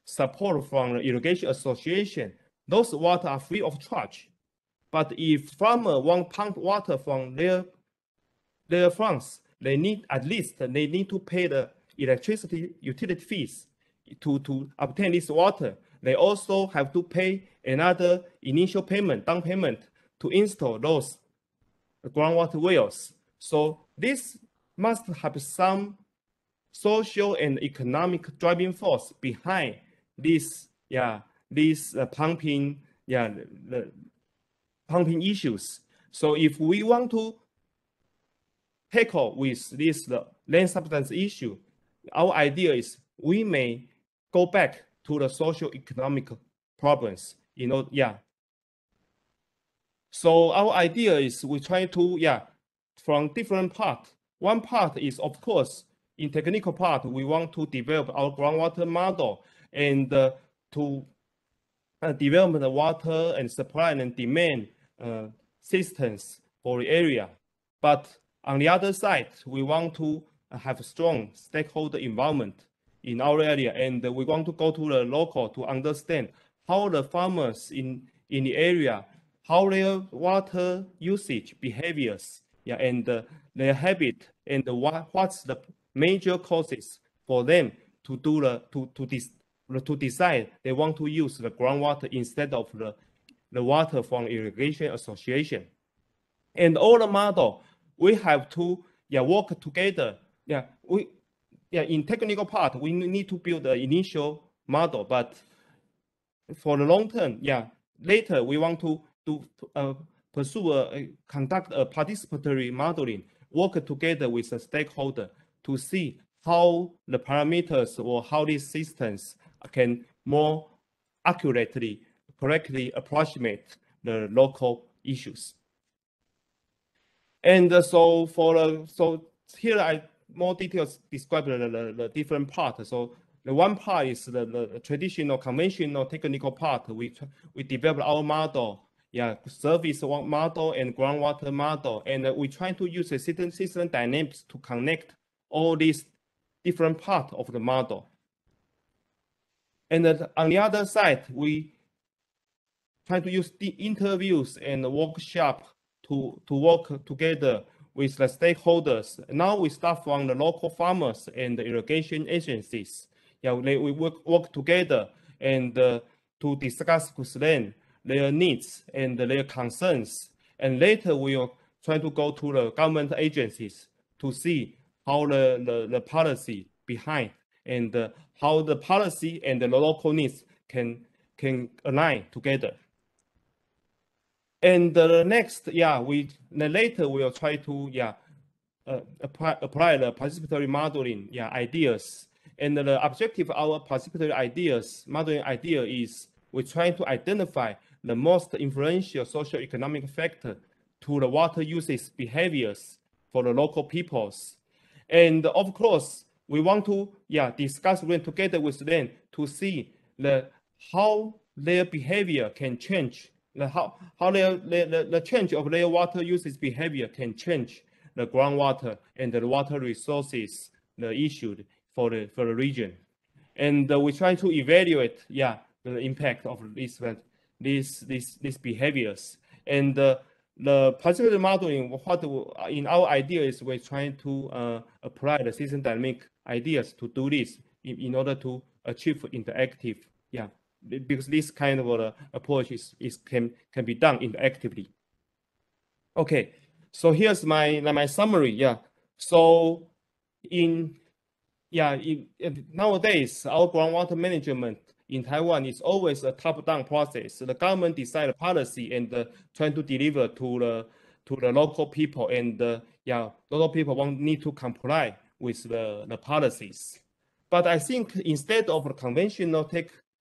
support from the irrigation association, those water are free of charge. But if farmer want pump water from their farms, they need to pay the electricity utility fees to obtain this water. They also have to pay another initial payment, down payment, to install those groundwater wells. So this must have some social and economic driving force behind this, pumping, the pumping issues. So if we want to tackle with this land substance issue, our idea is we may go back to the social economic problems, So our idea is we try to, from different parts. One part is, of course, in technical part, we want to develop our groundwater model and to develop the water and supply and demand systems for the area. But on the other side, we want to have a strong stakeholder involvement in our area, and we want to go to the local to understand how the farmers in the area, how their water usage behaviors, and their habit, and what's the major causes for them to do to decide they want to use the groundwater instead of the water from irrigation association. And all the model, we have to work together. In technical part, we need to build the initial model, but for the long term, later we want to conduct a participatory modeling, work together with the stakeholder to see how the parameters or how these systems can more accurately, correctly approximate the local issues. And so here I more details describe the different parts. So the one part is the traditional, conventional technical part. We develop our model, service model and groundwater model, and we try to use the system dynamics to connect all these different parts of the model. And on the other side, we try to use the interviews and workshop to work together with the stakeholders. Now we start from the local farmers and the irrigation agencies. We work together and to discuss with them their needs and their concerns. And later we will try to go to the government agencies to see how the policy behind and how the policy and the local needs can align together. And next, later we will try to apply the participatory modeling ideas. And the objective of our participatory modeling idea is we try to identify the most influential socio-economic factor to the water usage behaviors for the local peoples. And of course, we want to discuss together with them to see how their behavior can change, how the change of their water usage behavior can change the groundwater and the water resources issued for the region. And we try to evaluate the impact of these behaviors. And the participatory modeling, what in our idea is we're trying to apply the system dynamic ideas to do this in order to achieve interactive, because this kind of approach can be done interactively. Okay, so here's my summary. So nowadays our groundwater management in Taiwan is always a top-down process. The government decides policy and trying to deliver to the local people, and local people need to comply with the policies. But I think instead of a conventional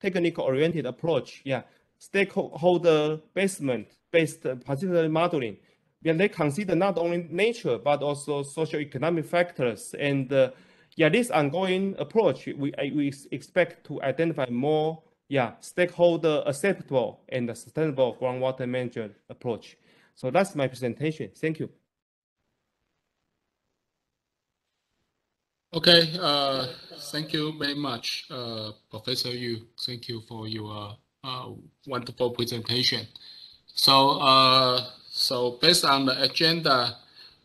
technical-oriented approach, stakeholder-based participatory modeling, they consider not only nature but also socio-economic factors. And this ongoing approach, we expect to identify more stakeholder acceptable and sustainable groundwater management approach. So that's my presentation. Thank you. Okay, thank you very much, Professor Yu. Thank you for your wonderful presentation. So, so based on the agenda,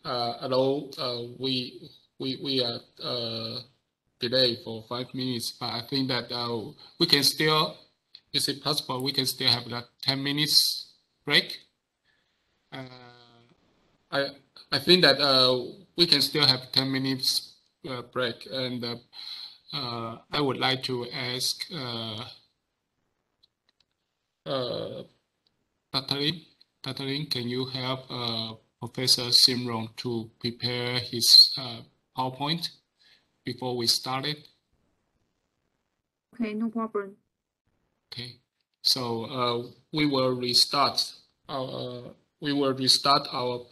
although we are delayed for 5 minutes, but I think that we can still, is it possible we can still have that 10 minutes break? I think that we can still have 10 minutes break, and I would like to ask Dr. Lin, can you help Professor Simron to prepare his PowerPoint before we started? Okay, no problem. Okay, so we will restart our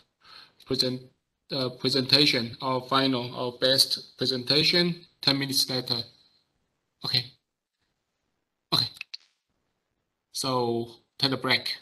presentation, our best presentation 10 minutes later. Okay. Okay. So take a break.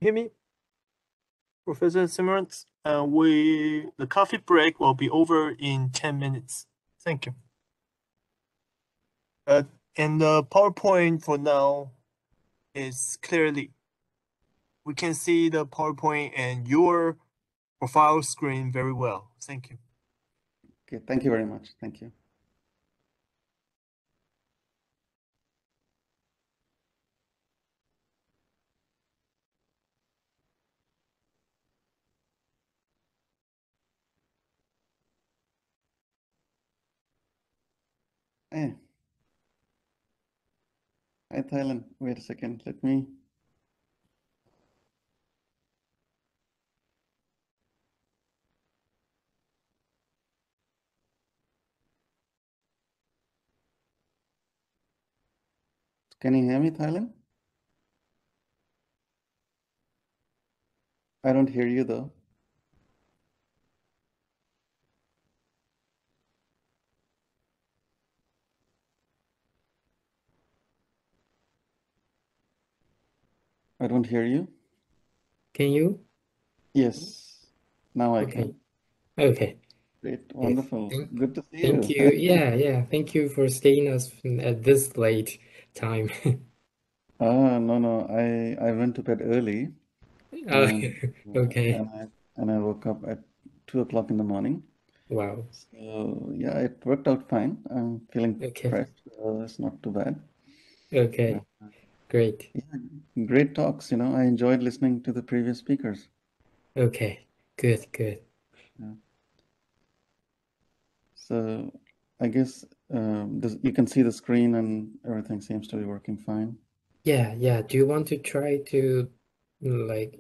hear me? Professor Simmons, the coffee break will be over in 10 minutes. Thank you. And the PowerPoint for now is clearly. We can see the PowerPoint and your profile screen very well. Thank you. Okay, thank you very much. Thank you. Hey. Hi, Thailand. Wait a second. Let me. Can you hear me, Thailand? I don't hear you though. I don't hear you. Can you? Yes, now I Okay. can. Okay. Great, Yes. wonderful. Good to see Thank you. you. Yeah. Thank you for staying us at this late time. No. I went to bed early, and Okay. and I woke up at 2 o'clock in the morning. Wow. So yeah, it worked out fine. I'm feeling Okay. fresh. It's not too bad. Okay. Great. Yeah, great talks. I enjoyed listening to the previous speakers. Okay. Good. Yeah. So I guess you can see the screen and everything seems to be working fine. Yeah. Do you want to try to like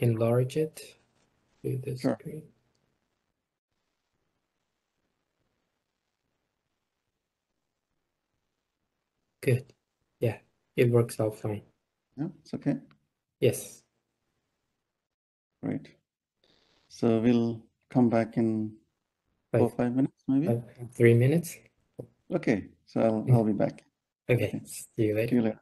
enlarge it to the Sure. screen? Good. Yeah. It works out fine. Yeah, it's okay. Yes. Great. So we'll come back in 4 or 5 minutes, maybe. 3 minutes. Okay. So I'll be back. Okay. See you See later. you later.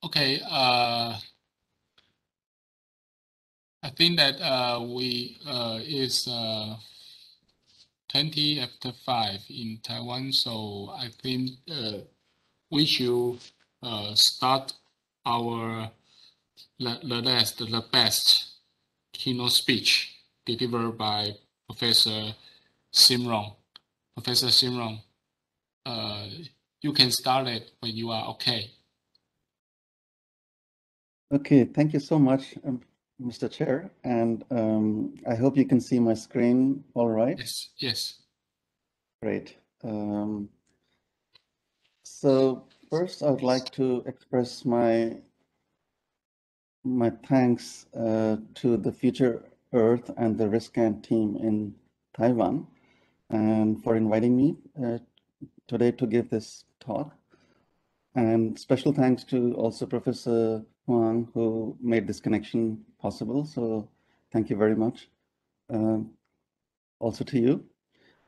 Okay. I think that we is 20 after 5 in Taiwan, so I think we should start our the best keynote speech delivered by Professor Simron. Professor Simron, you can start it when you are okay. Okay, thank you so much, Mr. Chair, and I hope you can see my screen all right. Yes, yes. Great. So first, I would like to express my thanks to the Future Earth and the RISCAN team in Taiwan, and for inviting me today to give this talk. And special thanks to also Professor Huang, who made this connection possible. So thank you very much. Also to you.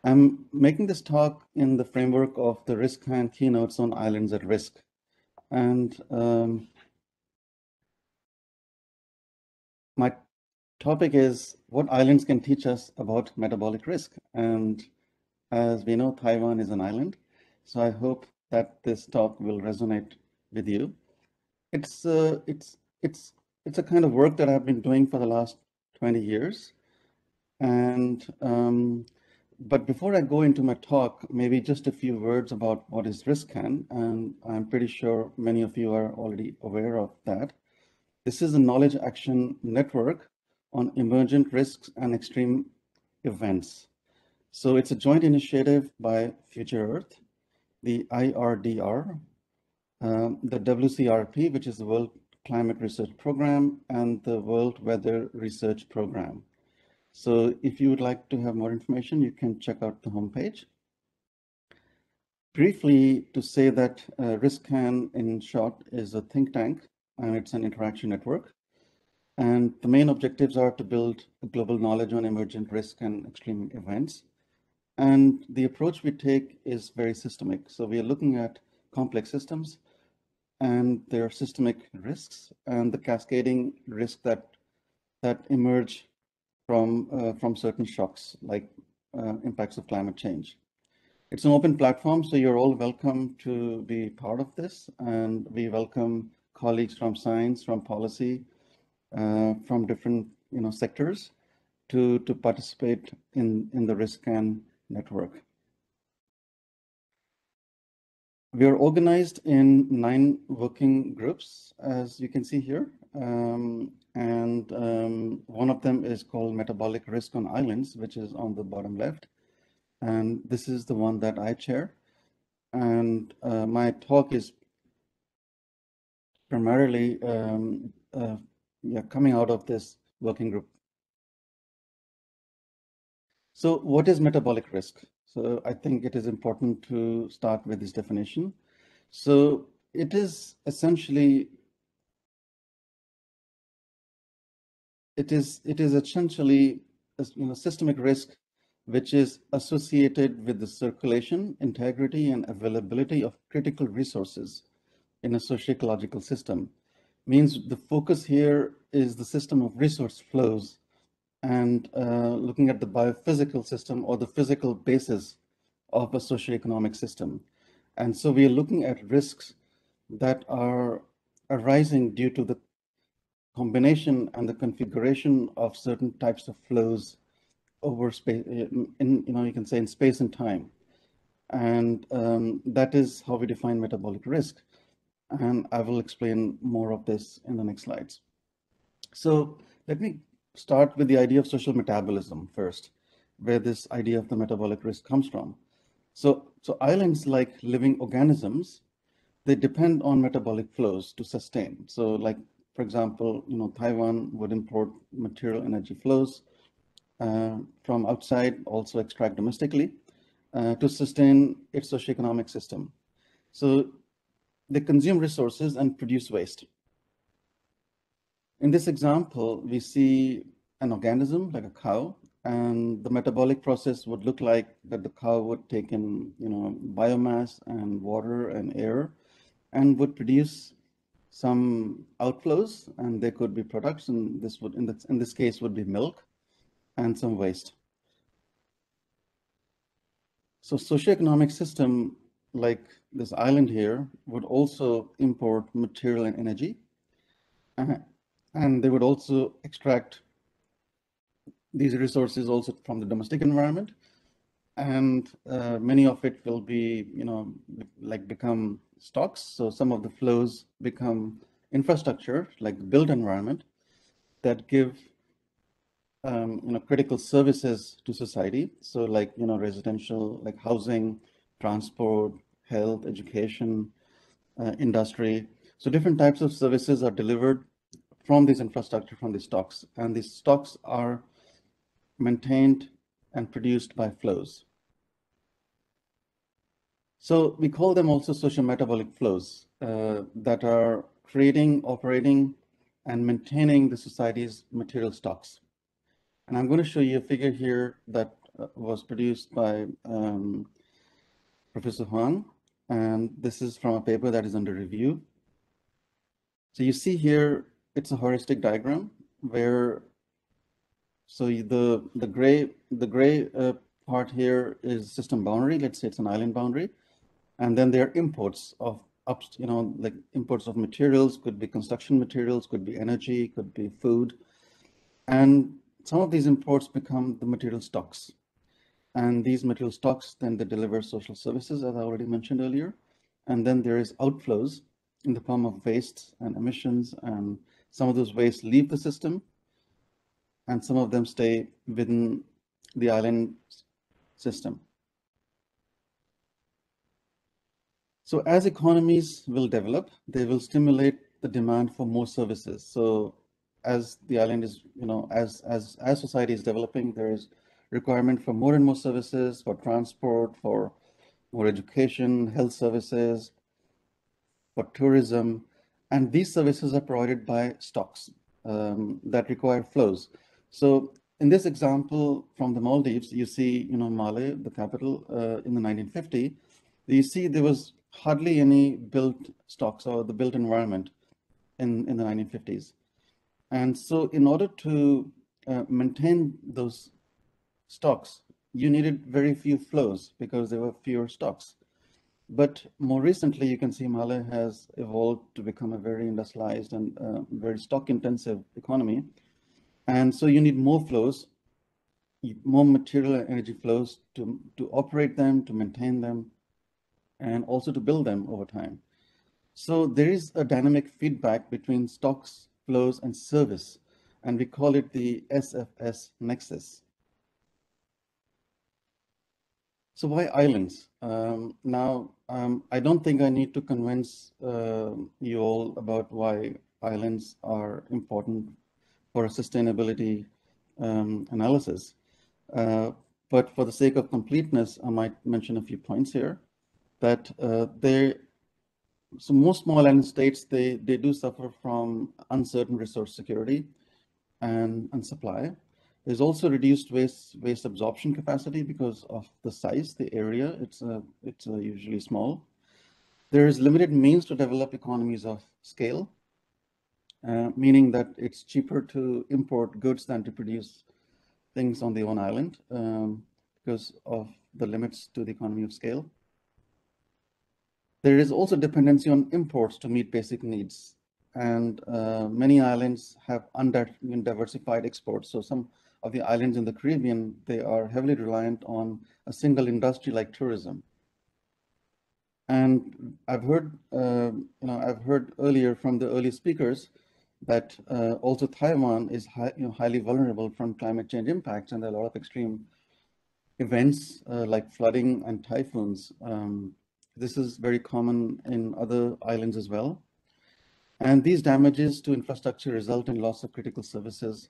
I'm making this talk in the framework of the RISCAN keynotes on islands at risk. And my topic is what islands can teach us about metabolic risk. And as we know, Taiwan is an island. So I hope that this talk will resonate with you. It's a kind of work that I've been doing for the last 20 years. And but before I go into my talk, maybe just a few words about what is RISCAN, and I'm pretty sure many of you are already aware of that. This is a knowledge action network on emergent risks and extreme events. So it's a joint initiative by Future Earth, the IRDR, the WCRP, which is the World Climate Research Program, and the World Weather Research Program. So if you would like to have more information, you can check out the homepage. Briefly, to say that RISCAN, in short, is a think tank, and it's an interaction network. And the main objectives are to build global knowledge on emergent risk and extreme events. And the approach we take is very systemic. So we are looking at complex systems and their systemic risks and the cascading risk that emerge from certain shocks, like impacts of climate change. It's an open platform, so you're all welcome to be part of this, and we welcome colleagues from science, from policy, from different sectors to participate in the RISCAN network. We are organized in 9 working groups, as you can see here. And one of them is called Metabolic Risk on Islands, which is on the bottom left. And this is the one that I chair. And my talk is primarily coming out of this working group. So what is metabolic risk? So I think it is important to start with this definition. So it is essentially a systemic risk which is associated with the circulation, integrity, and availability of critical resources in a socio-ecological system. Means the focus here is the system of resource flows and looking at the biophysical system or the physical basis of a socioeconomic system. And so we are looking at risks that are arising due to the combination and the configuration of certain types of flows over space, you can say in space and time. And that is how we define metabolic risk. And I will explain more of this in the next slides. So let me start with the idea of social metabolism first, where this idea of the metabolic risk comes from. So islands, like living organisms, they depend on metabolic flows to sustain. So like, for example, Taiwan would import material energy flows from outside, also extract domestically to sustain its socioeconomic system. So they consume resources and produce waste. In this example, we see an organism like a cow, and the metabolic process would look like that the cow would take in biomass and water and air and would produce some outflows, and they could be products, and this would in this case would be milk, and some waste. So socioeconomic system like this island here would also import material and energy, and they would also extract these resources also from the domestic environment, and many of it will be, like become stocks. So some of the flows become infrastructure, like the built environment, that give critical services to society. So like, residential, like housing, transport, health, education, industry. So different types of services are delivered from this infrastructure, from these stocks, and these stocks are maintained and produced by flows. So we call them also socio-metabolic flows that are creating, operating, and maintaining the society's material stocks. And I'm going to show you a figure here that was produced by Professor Huang, and this is from a paper that is under review. So you see here, it's a heuristic diagram where, so the gray part here is system boundary. Let's say it's an island boundary, and then there are imports of like imports of materials, could be construction materials, could be energy, could be food, and some of these imports become the material stocks. And these material stocks, then they deliver social services, as I already mentioned earlier. And then there is outflows in the form of waste and emissions, and some of those wastes leave the system, and some of them stay within the island system. So as economies will develop, they will stimulate the demand for more services. So as the island is, as society is developing, there is requirement for more and more services, for transport, for more education, health services, for tourism, and these services are provided by stocks that require flows. So in this example from the Maldives, you see, Male, the capital, in the 1950, you see there was hardly any built stocks or the built environment in the 1950s. And so in order to maintain those stocks, you needed very few flows because there were fewer stocks. But more recently, you can see Male has evolved to become a very industrialized and very stock intensive economy. And so you need more flows, more material and energy flows to operate them, to maintain them, and also to build them over time. So there is a dynamic feedback between stocks, flows, and service, and we call it the SFS nexus. So why islands? Now, I don't think I need to convince you all about why islands are important for a sustainability analysis. But for the sake of completeness, I might mention a few points here. That so most small island states, they do suffer from uncertain resource security and supply. There's also reduced waste absorption capacity because of the size, the area. It's usually small. There is limited means to develop economies of scale, meaning that it's cheaper to import goods than to produce things on their own island because of the limits to the economy of scale. There is also dependency on imports to meet basic needs, and many islands have undiversified exports. So some of the islands in the Caribbean, they are heavily reliant on a single industry like tourism. And I've heard, I've heard earlier from the early speakers that also Taiwan is highly vulnerable from climate change impacts, and there are a lot of extreme events like flooding and typhoons. This is very common in other islands as well. And these damages to infrastructure result in loss of critical services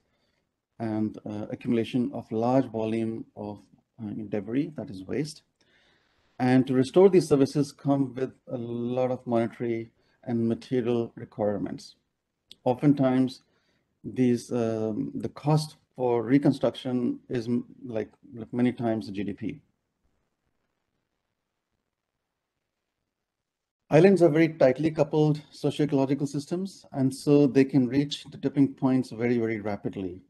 and accumulation of large volume of debris, that is waste. And to restore these services come with a lot of monetary and material requirements. Oftentimes, these the cost for reconstruction is like many times the GDP. Islands are very tightly coupled socio-ecological systems, and so they can reach the tipping points very, very rapidly.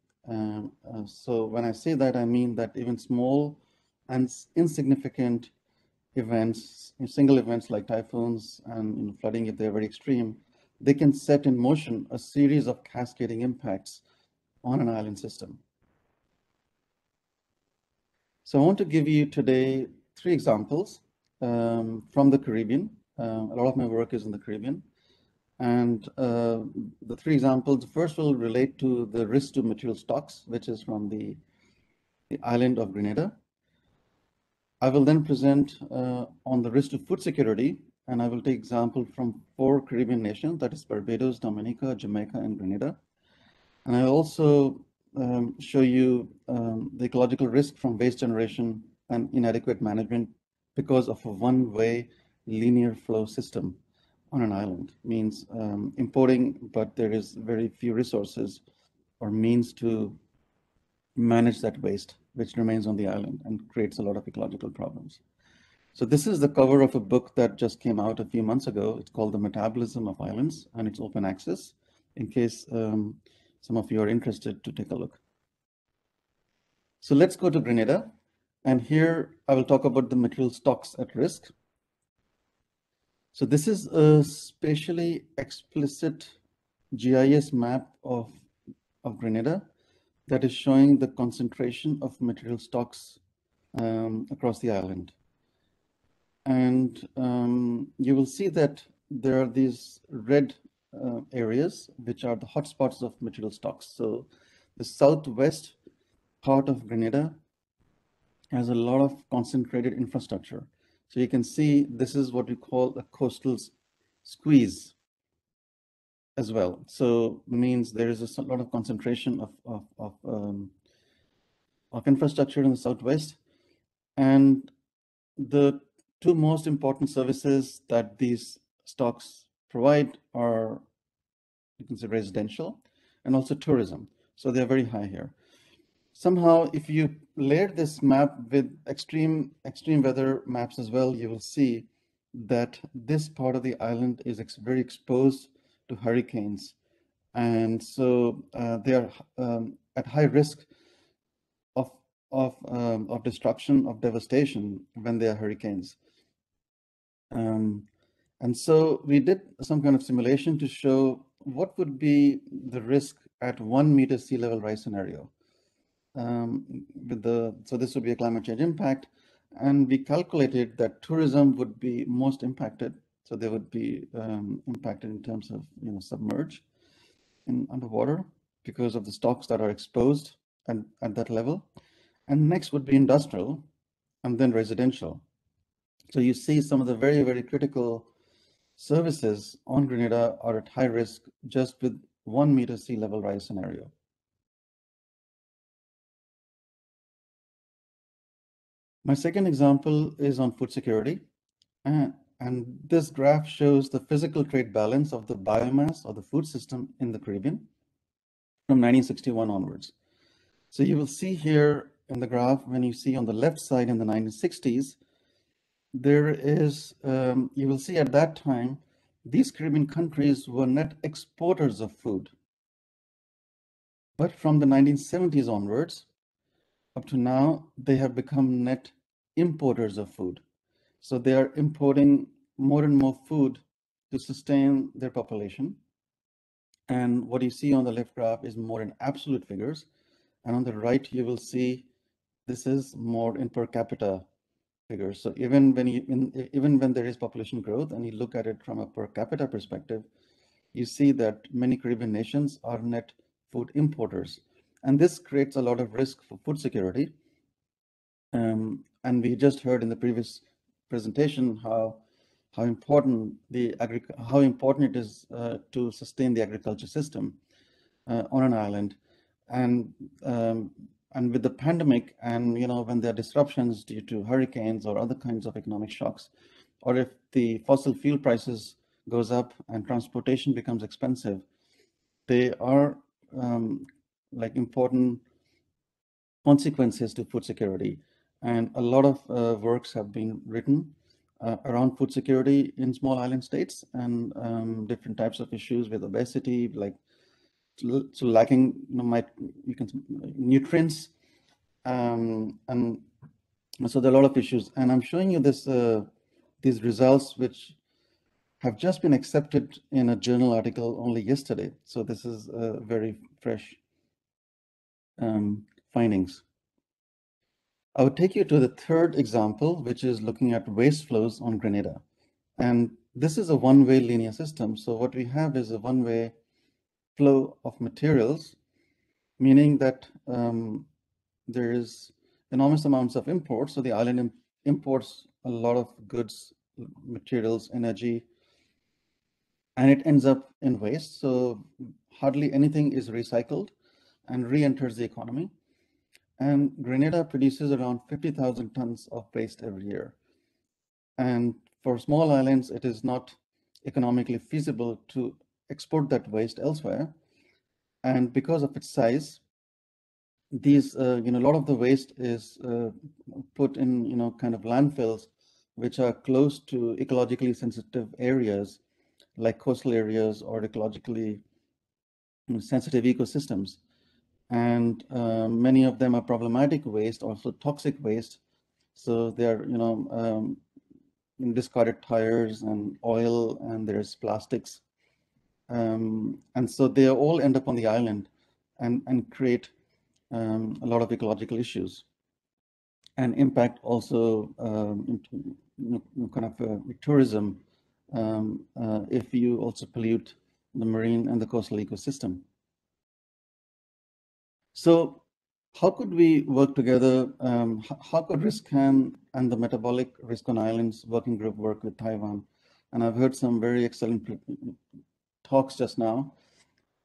So when I say that, I mean that even small and insignificant events, single events like typhoons and flooding, if they're very extreme, they can set in motion a series of cascading impacts on an island system. So I want to give you today 3 examples from the Caribbean. A lot of my work is in the Caribbean. And the 3 examples, the first will relate to the risk to material stocks, which is from the island of Grenada. I will then present on the risk to food security, and I will take example from 4 Caribbean nations, that is Barbados, Dominica, Jamaica, and Grenada. And I also show you the ecological risk from waste generation and inadequate management because of a one-way linear flow system on an island. Means importing, but there is very few resources or means to manage that waste, which remains on the island and creates a lot of ecological problems. So this is the cover of a book that just came out a few months ago. It's called The Metabolism of Islands, and it's open access in case some of you are interested to take a look. So let's go to Grenada. And here I will talk about the material stocks at risk. So this is a spatially explicit GIS map of Grenada that is showing the concentration of material stocks across the island. And you will see that there are these red areas, which are the hotspots of material stocks. So the southwest part of Grenada has a lot of concentrated infrastructure. So you can see this is what we call a coastal squeeze as well. So means there is a lot of concentration of infrastructure in the southwest. And the 2 most important services that these stocks provide are, you can say, residential and also tourism. So they're very high here. Somehow, if you layer this map with extreme weather maps as well, you will see that this part of the island is very exposed to hurricanes. And so they are at high risk of destruction, of devastation when there are hurricanes. And so we did some kind of simulation to show what would be the risk at 1 meter sea level rise scenario. So this would be a climate change impact, and we calculated that tourism would be most impacted. So they would be impacted in terms of submerge in underwater because of the stocks that are exposed at that level. And next would be industrial, and then residential. So you see some of the very, very critical services on Grenada are at high risk just with 1 meter sea level rise scenario. My second example is on food security. And this graph shows the physical trade balance of the biomass or the food system in the Caribbean from 1961 onwards. So you will see here in the graph, when you see on the left side in the 1960s, there is, you will see at that time, these Caribbean countries were net exporters of food. But from the 1970s onwards, up to now, they have become net importers of food. So they are importing more and more food to sustain their population. And what you see on the left graph is more in absolute figures. And on the right, you will see this is more in per capita figures. So even when there is population growth and you look at it from a per capita perspective, you see that many Caribbean nations are net food importers. And this creates a lot of risk for food security. And we just heard in the previous presentation how important it is to sustain the agriculture system on an island. And with the pandemic, and when there are disruptions due to hurricanes or other kinds of economic shocks, or if the fossil fuel prices goes up and transportation becomes expensive, they are like important consequences to food security. And a lot of works have been written around food security in small island states and different types of issues with obesity, like so lacking nutrients, and so there are a lot of issues. And I'm showing you this these results which have just been accepted in a journal article only yesterday. So this is very fresh findings. I would take you to the third example, which is looking at waste flows on Grenada. And this is a one-way linear system. So what we have is a one-way flow of materials, meaning that there is enormous amounts of imports. So the island imports a lot of goods, materials, energy, and it ends up in waste. So hardly anything is recycled and re-enters the economy. And Grenada produces around 50,000 tons of waste every year. And for small islands, it is not economically feasible to export that waste elsewhere. And because of its size, these, a lot of the waste is put in, kind of landfills, which are close to ecologically sensitive areas, like coastal areas or ecologically sensitive ecosystems. And many of them are problematic waste, also toxic waste. So they're, discarded tires and oil, and there's plastics. And so they all end up on the island and create a lot of ecological issues and impact also into kind of tourism if you also pollute the marine and the coastal ecosystem. So how could we work together? How could RISC-CAN and the Metabolic Risk on Islands working group work with Taiwan? And I've heard some very excellent talks just now.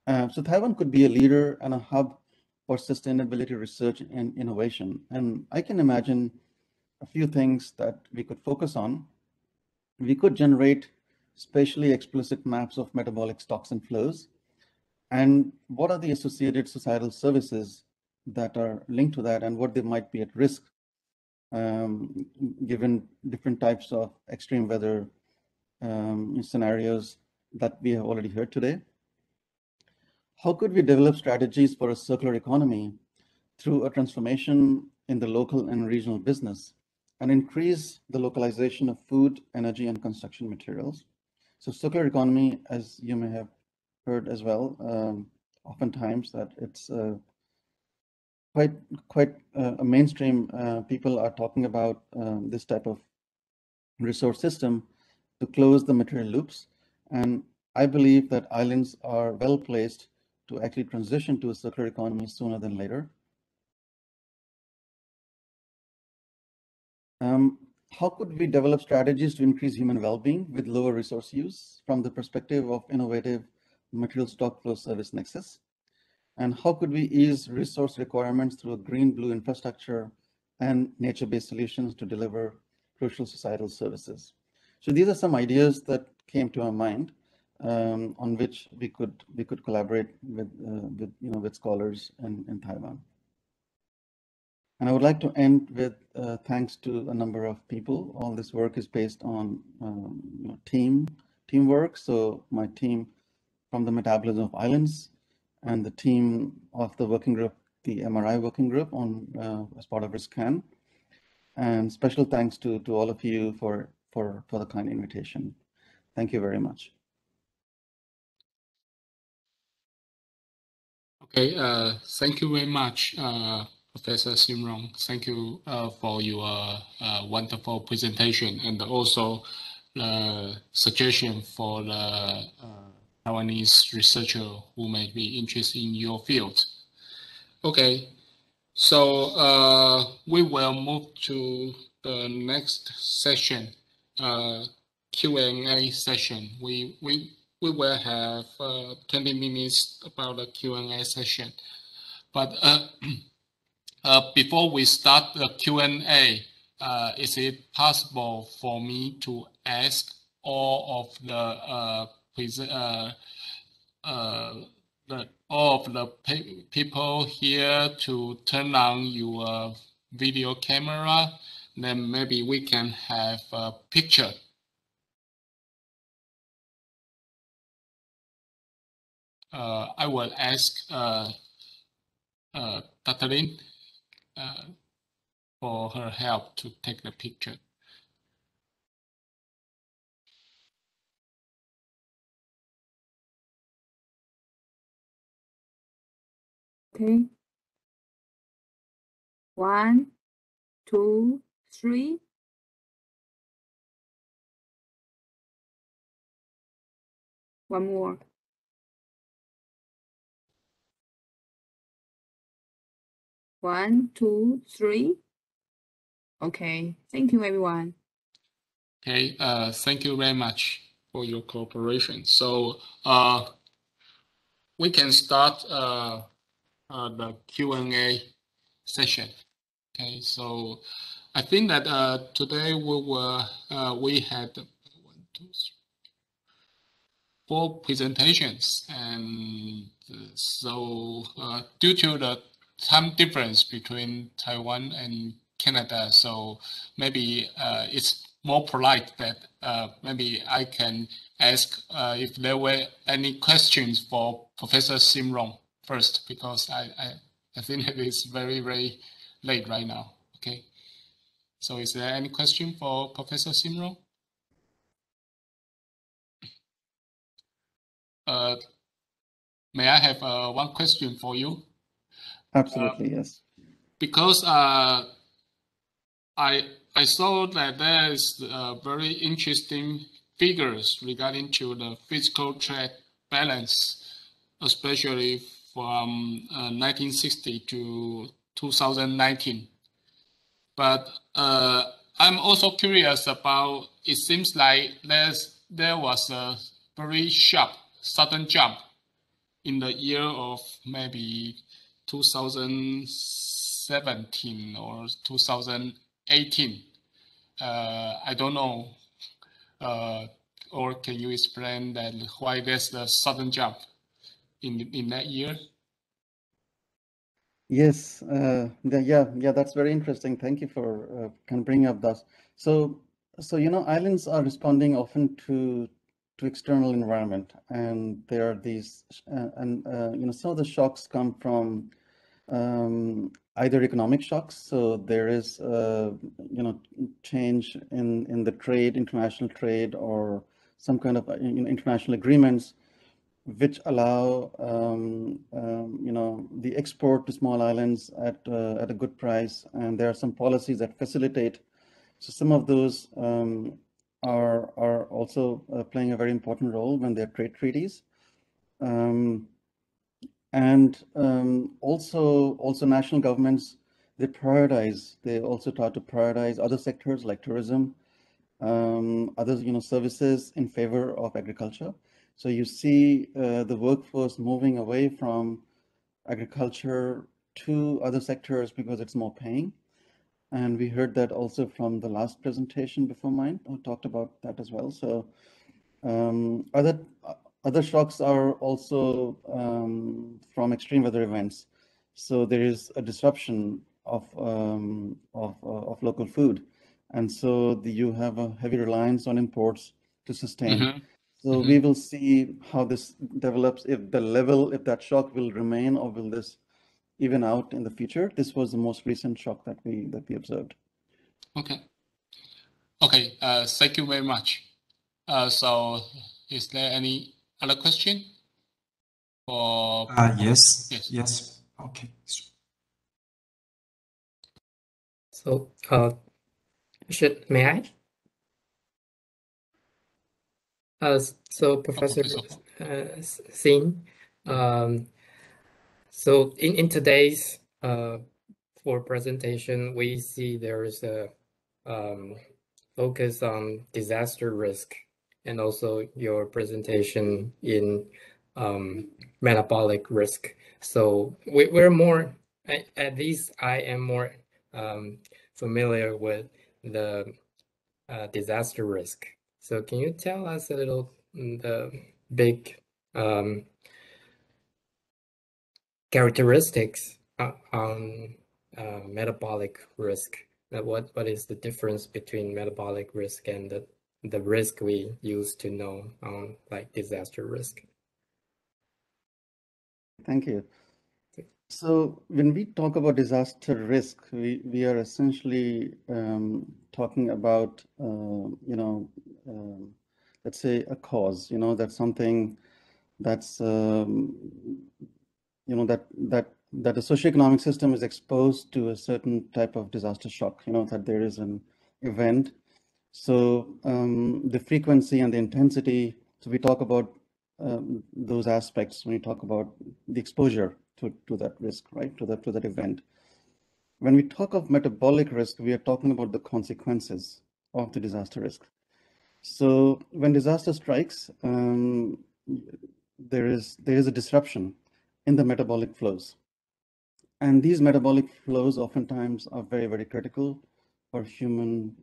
So Taiwan could be a leader and a hub for sustainability research and innovation. And I can imagine a few things that we could focus on. We could generate spatially explicit maps of metabolic stocks and flows. And what are the associated societal services that are linked to that, and what they might be at risk given different types of extreme weather scenarios that we have already heard today? How could we develop strategies for a circular economy through a transformation in the local and regional business and increase the localization of food, energy, and construction materials? So circular economy, as you may have heard as well, oftentimes that it's quite a mainstream. People are talking about this type of resource system to close the material loops. And I believe that islands are well placed to actually transition to a circular economy sooner than later. How could we develop strategies to increase human well-being with lower resource use from the perspective of innovative material stock flow service nexus? And how could we ease resource requirements through a green-blue infrastructure and nature-based solutions to deliver crucial societal services? So these are some ideas that came to our mind on which we could collaborate with scholars in Taiwan. And I would like to end with thanks to a number of people. All this work is based on teamwork. So my team from the Metabolism of Islands and the team of the working group, the MRI working group on as part of RISC-CAN. And special thanks to all of you for the kind invitation. Thank you very much. Okay, thank you very much, Professor Simron. Thank you for your wonderful presentation and also the suggestion for the Taiwanese researcher who may be interested in your field. Okay, so we will move to the next session, Q&A session. We will have 20 minutes about the Q&A session. But before we start the Q&A, is it possible for me to ask all of the people here to turn on your video camera? then maybe we can have a picture. I will ask Dr. Lin for her help to take the picture. Okay. 1, 2, 3. One more. One, 2, 3. Okay. Thank you, everyone. Okay. Thank you very much for your cooperation. So we can start the Q&A session. Okay. So I think that today we had 4 presentations, and so due to the time difference between Taiwan and Canada, so maybe it's more polite that maybe I can ask if there were any questions for Professor Simrong first, because I think it is very, very late right now. Okay. So is there any question for Professor Simrong? May I have one question for you? Absolutely, yes. Because I saw that there is very interesting figures regarding to the physical trade balance, especially from 1960 to 2019. But I'm also curious about, it seems like there was a very sharp sudden jump in the year of maybe 2017 or 2018. I don't know. Or can you explain that why there's the sudden jump in that year? Yes, yeah, that's very interesting. Thank you for kind of bringing up that. So islands are responding often to external environment, and there are these, some of the shocks come from either economic shocks. So there is, change in the trade, international trade, or some kind of international agreements which allow the export to small islands at a good price, and there are some policies that facilitate. So some of those are also playing a very important role when they're trade treaties, and also national governments, they also try to prioritize other sectors like tourism, other services in favor of agriculture. So you see the workforce moving away from agriculture to other sectors because it's more paying. And we heard that also from the last presentation before mine, who talked about that as well. So other shocks are also from extreme weather events. So there is a disruption of local food. And so you have a heavy reliance on imports to sustain. Mm-hmm. So we will see how this develops, if that shock will remain, or will this even out in the future. This was the most recent shock that we observed. Okay. Okay. Thank you very much. So is there any other question? Or yes. Okay. So may I? So Professor Sin, so in today's for presentation, we see there is a focus on disaster risk, and also your presentation in metabolic risk. So we're more, at least I am more familiar with the disaster risk. So can you tell us a little the big characteristics on metabolic risk? What is the difference between metabolic risk and the risk we use to know like disaster risk? Thank you. So when we talk about disaster risk, we are essentially talking about, let's say a cause, that's something that's, that the socioeconomic system is exposed to a certain type of disaster shock, that there is an event. So the frequency and the intensity, so we talk about those aspects when we talk about the exposure to that risk, right, to that event. When we talk of metabolic risk, we are talking about the consequences of the disaster risk. So when disaster strikes, there is a disruption in the metabolic flows. And these metabolic flows oftentimes are very, very critical for human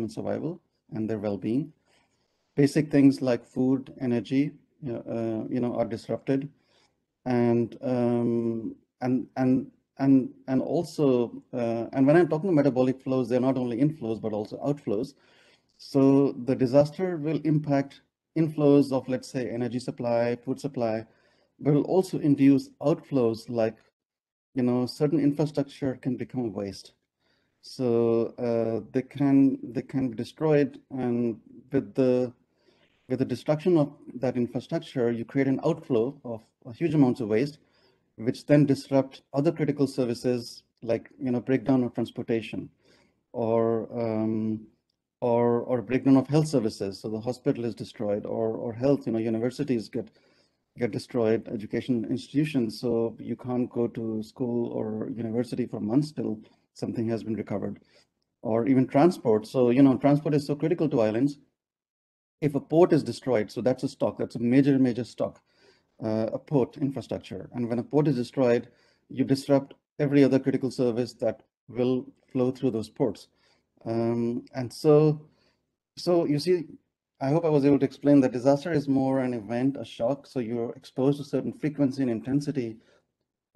survival and their well-being. Basic things like food, energy, are disrupted, and also, and when I'm talking metabolic flows, they're not only inflows but also outflows. So the disaster will impact inflows of, let's say, energy supply, food supply, but will also induce outflows like, certain infrastructure can become waste. So they can be destroyed, and with the destruction of that infrastructure, you create an outflow of huge amounts of waste, which then disrupt other critical services like breakdown of transportation, or breakdown of health services. So the hospital is destroyed, or health, universities get destroyed, education institutions. So you can't go to school or university for months till something has been recovered, or even transport. So transport is so critical to islands. If a port is destroyed, so that's a stock, that's a major stock, a port infrastructure. And when a port is destroyed, you disrupt every other critical service that will flow through those ports. And so you see, I hope I was able to explain that disaster is more an event, a shock. So you're exposed to certain frequency and intensity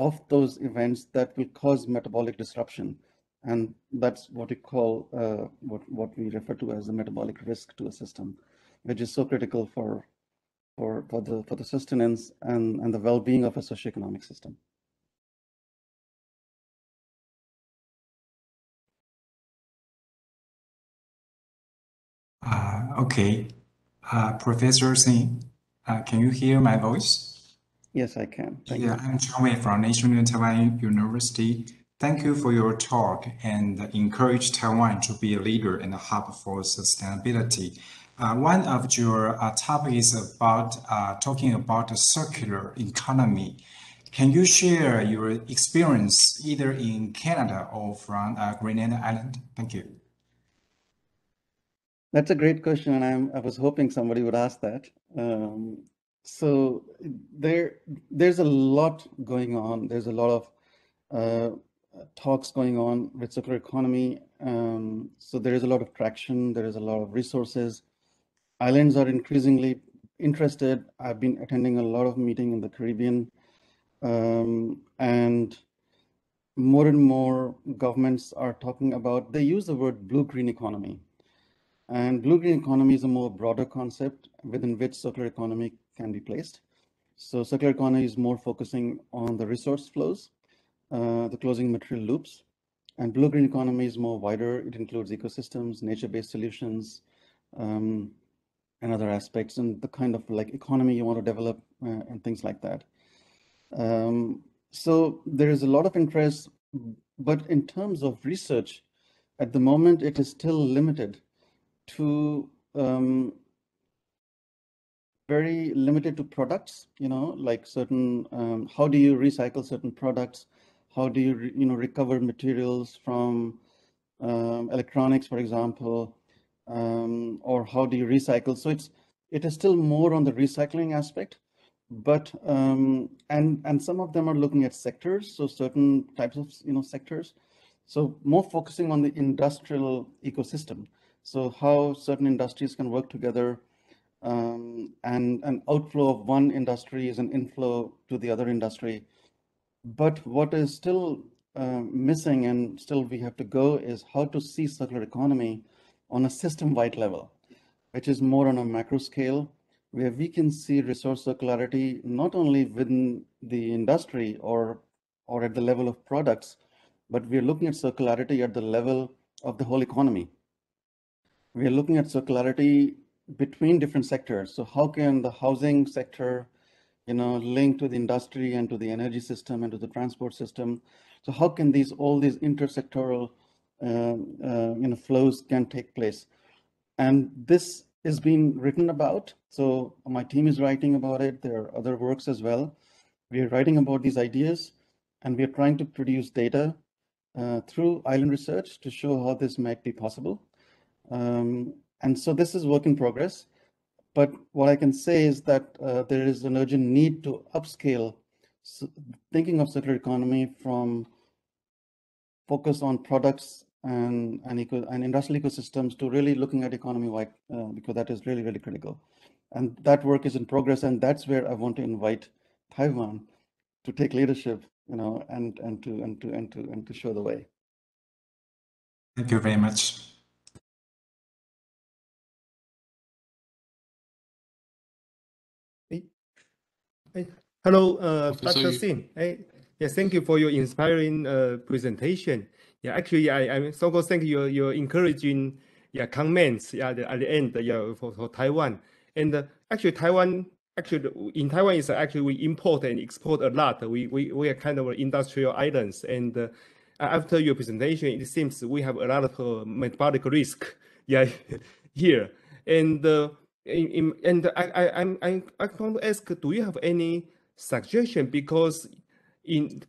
of those events that will cause metabolic disruption. And that's what we call, what we refer to as the metabolic risk to a system, which is so critical for the sustenance and the well-being of a socioeconomic system. Okay. Professor Singh, can you hear my voice? Yes, I can. Thank you. I'm Chang Wei from National Taiwan University. Thank you for your talk and encourage Taiwan to be a leader and a hub for sustainability. One of your topics is about talking about a circular economy. Can you share your experience either in Canada or from Greenland Island? Thank you. That's a great question, and I was hoping somebody would ask that. So there's a lot going on. There's a lot of talks going on with circular economy. So there is a lot of traction. There is a lot of resources. Islands are increasingly interested. I've been attending a lot of meetings in the Caribbean, and more governments are talking about, they use the word blue-green economy. And blue-green economy is a more broader concept within which circular economy can be placed. So circular economy is more focusing on the resource flows, the closing material loops. And blue-green economy is more wider. It includes ecosystems, nature-based solutions, and other aspects, and the kind of like economy you want to develop and things like that. So there is a lot of interest, but in terms of research, at the moment, it is still limited to very limited to products, like certain, how do you recycle certain products? How do you, recover materials from electronics, for example, or how do you recycle? So it is still more on the recycling aspect, but and some of them are looking at sectors, so certain types of sectors. So more focusing on the industrial ecosystem. So how certain industries can work together, and an outflow of one industry is an inflow to the other industry. But what is still missing and still we have to go is how to see circular economy on a system-wide level, which is more on a macro scale, where we can see resource circularity not only within the industry or at the level of products, but we're looking at circularity at the level of the whole economy. We are looking at circularity between different sectors. So how can the housing sector, link to the industry and to the energy system and to the transport system? So how can all these intersectoral, flows can take place? And this is being written about. So my team is writing about it. There are other works as well. We are writing about these ideas, and we are trying to produce data through island research to show how this might be possible. And so this is work in progress. But what I can say is that there is an urgent need to upscale thinking of circular economy from focus on products and industrial ecosystems to really looking at economy-wide, because that is really, really critical. And that work is in progress, and that's where I want to invite Taiwan to take leadership, and to show the way. Thank you very much. Hello, Professor Dr. Yu. Sin. Yes, thank you for your inspiring presentation. Yeah, actually, I'm so good. Thank you your encouraging comments at the end for Taiwan. And actually, in Taiwan is actually we import and export a lot. We are kind of industrial islands. And after your presentation, it seems we have a lot of metabolic risk. Yeah, here. And I want to ask, do you have any suggestion? Because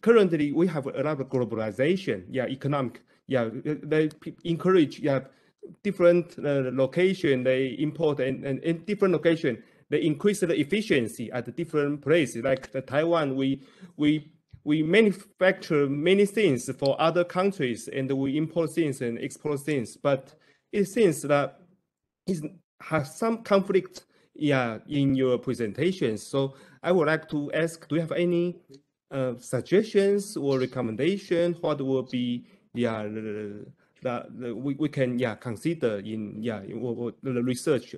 currently we have a lot of globalization, economic, they encourage, different location they import, and in different location they increase the efficiency at the different places. Like Taiwan, we manufacture many things for other countries, and we import things and export things. But it seems that it has some conflict, in your presentation. So I would like to ask, do you have any suggestions or recommendation? What will be we can consider in the research,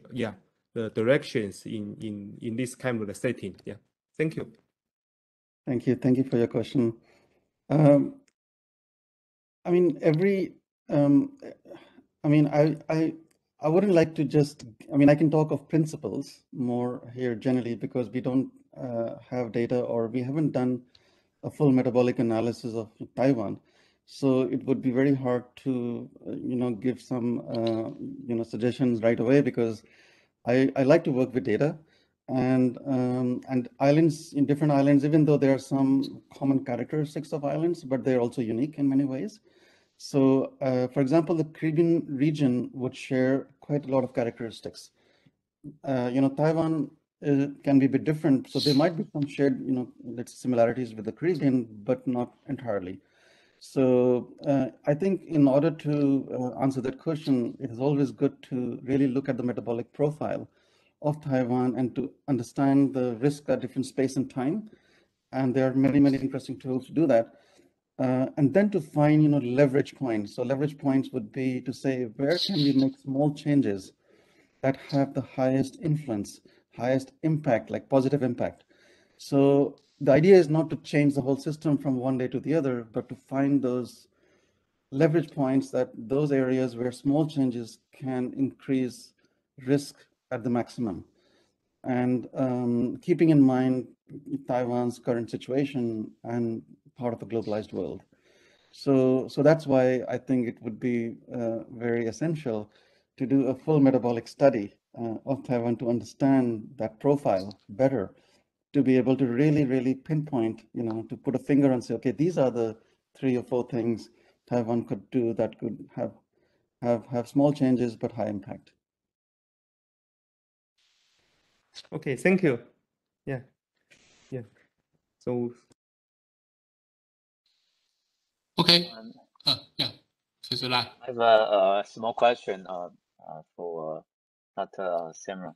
the directions in this kind of setting? Thank you. Thank you for your question. I mean, I wouldn't like to just, I can talk of principles more here generally, because we don't have data, or we haven't done a full metabolic analysis of Taiwan. So it would be very hard to, give some, suggestions right away, because I like to work with data, and islands, in different islands, even though there are some common characteristics of islands, but they're also unique in many ways. So, for example, the Caribbean region would share quite a lot of characteristics. Taiwan can be a bit different, so there might be some shared, similarities with the Caribbean, but not entirely. So I think in order to answer that question, it is always good to really look at the metabolic profile of Taiwan and to understand the risk at different space and time. And there are many, many interesting tools to do that. And then to find, leverage points. So leverage points would be to say, where can we make small changes that have the highest influence, highest impact, like positive impact. So the idea is not to change the whole system from one day to the other, but to find those leverage points, that those areas where small changes can increase risk at the maximum. And keeping in mind Taiwan's current situation and part of the globalized world. So that's why I think it would be very essential to do a full metabolic study of Taiwan to understand that profile better, to be able to really, really pinpoint, to put a finger and say, okay, these are the 3 or 4 things Taiwan could do that could have small changes but high impact. Okay, thank you. Yeah. So. Okay. Yeah. I have a small question for Dr. Samra.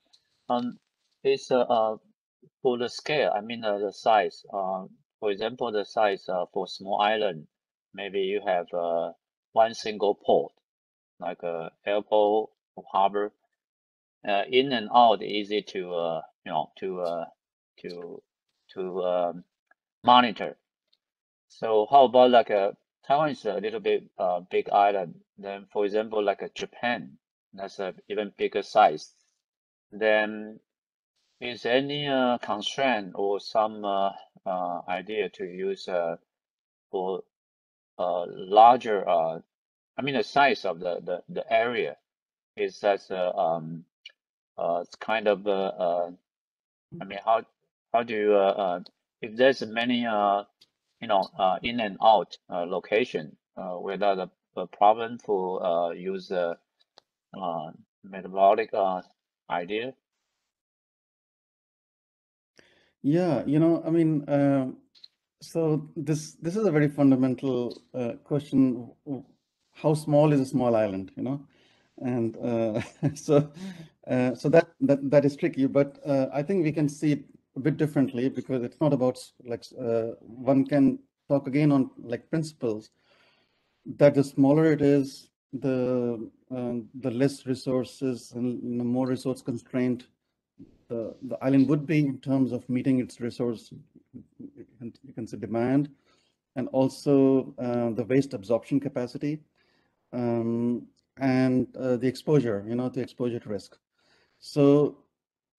Is for the scale, the size. For example, the size for small island maybe you have one single port, like a airport or harbor. In and out easy to monitor. So how about like Taiwan is a little bit big island. Then for example, like a Japan, that's a even bigger size. Then is any constraint or some idea to use for larger? I mean the size of the area is that it's kind of I mean how do you if there's many in and out location without a problem for use metabolic idea? Yeah, I mean, so this is a very fundamental question. How small is a small island, And so that is tricky, but I think we can see it a bit differently because it's not about like one can talk again on like principles that the smaller it is, the less resources and more resource constraint the island would be in terms of meeting its resource, you can say demand, and also the waste absorption capacity, and the exposure, the exposure to risk. So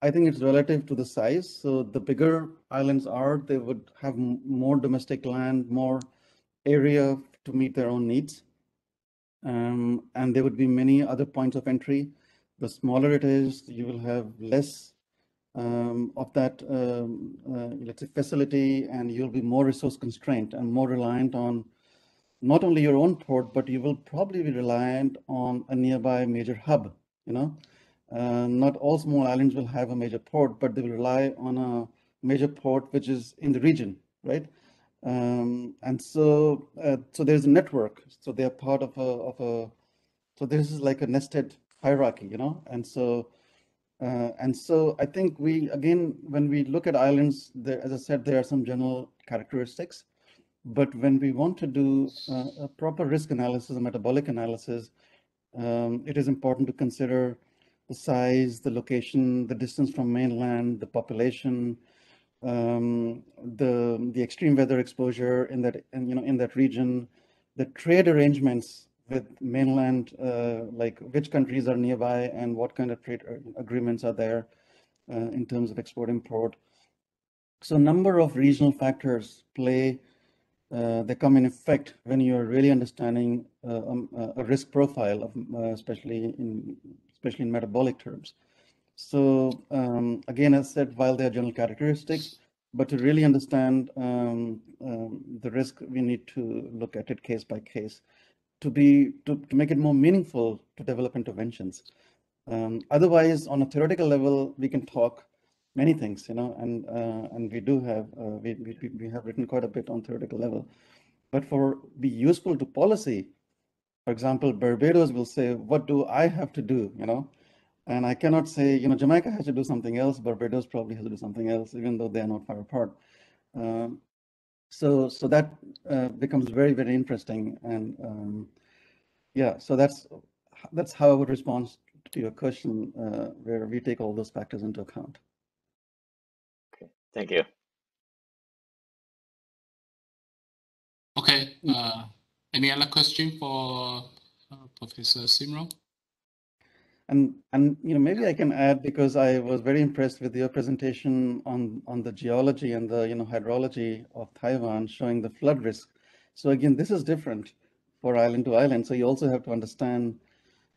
I think it's relative to the size. So the bigger islands are, they would have more domestic land, more area to meet their own needs. And there would be many other points of entry. The smaller it is, you will have less of that, let's say, facility, and you'll be more resource constrained and more reliant on not only your own port, but you will probably be reliant on a nearby major hub. Not all small islands will have a major port, but they will rely on a major port which is in the region, right? And so there's a network. So they are part of a. So this is like a nested hierarchy, And so I think when we look at islands, there, as I said, there are some general characteristics. But when we want to do a proper risk analysis, a metabolic analysis, it is important to consider the size, the location, the distance from mainland, the population, the extreme weather exposure in that region, the trade arrangements with mainland, like which countries are nearby and what kind of trade agreements are there in terms of export-import. So a number of regional factors they come in effect when you're really understanding a risk profile of especially in metabolic terms. So again, as I said, while there are general characteristics, but to really understand the risk, we need to look at it case by case to make it more meaningful to develop interventions. Otherwise, on a theoretical level, we can talk many things, and we do have we have written quite a bit on theoretical level, but for be useful to policy, for example, Barbados will say, what do I have to do, and I cannot say, Jamaica has to do something else, Barbados probably has to do something else, even though they are not far apart. So that becomes very, very interesting, and yeah, so that's how I would respond to your question, where we take all those factors into account. Okay, thank you. Okay. Any other question for Professor Simron? And maybe I can add, because I was very impressed with your presentation on the geology and the hydrology of Taiwan, showing the flood risk. So again, this is different for island to island. So you also have to understand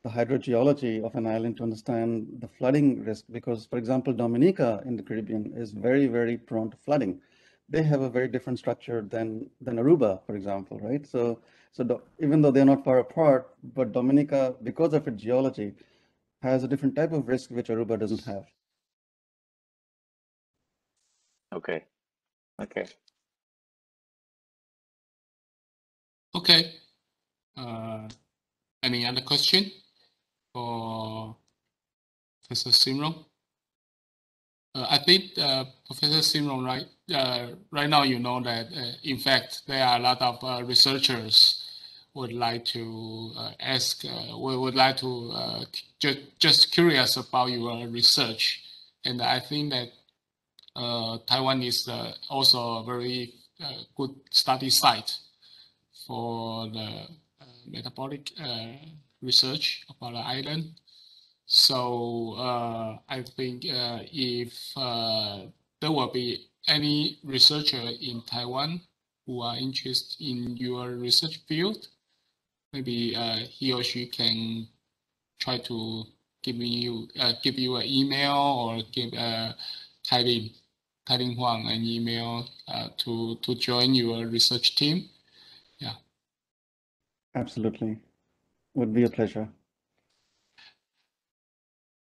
the hydrogeology of an island to understand the flooding risk, because, for example, Dominica in the Caribbean is very, very prone to flooding. They have a very different structure than Aruba, for example, right? So even though they're not far apart, but Dominica, because of its geology, has a different type of risk which Aruba doesn't have. Okay. Okay. Okay. Any other question for Professor Simron? I think Professor Simron, right? right now you know that in fact there are a lot of researchers would like to ask, would like to just curious about your research, and I think that Taiwan is also a very good study site for the metabolic research about the island. So I think if there will be any researcher in Taiwan who are interested in your research field, maybe he or she can try to give you an email or give Kailin Huang an email to join your research team. Yeah. Absolutely. Would be a pleasure.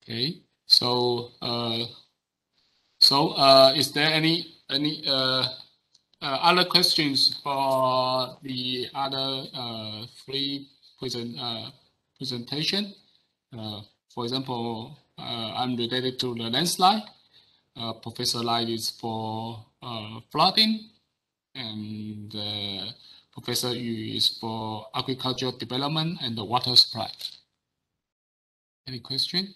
Okay. So is there any other questions for the other three presentation? For example, I'm related to the landslide. Professor Lai is for flooding, and Professor Yu is for agricultural development and the water supply. Any question?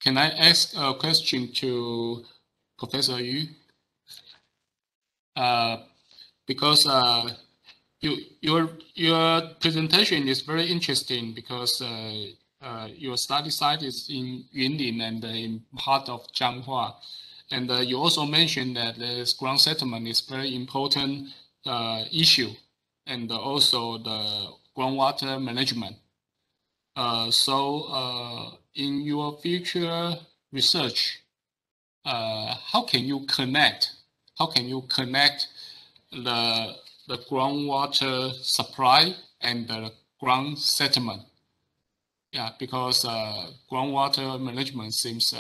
Can I ask a question to Professor Yu? Because your presentation is very interesting because your study site is in Yunlin and in part of Jianghua, and you also mentioned that this ground settlement is very important issue, and also the groundwater management. So in your future research, how can you connect the groundwater supply and the ground settlement? Yeah, because groundwater management seems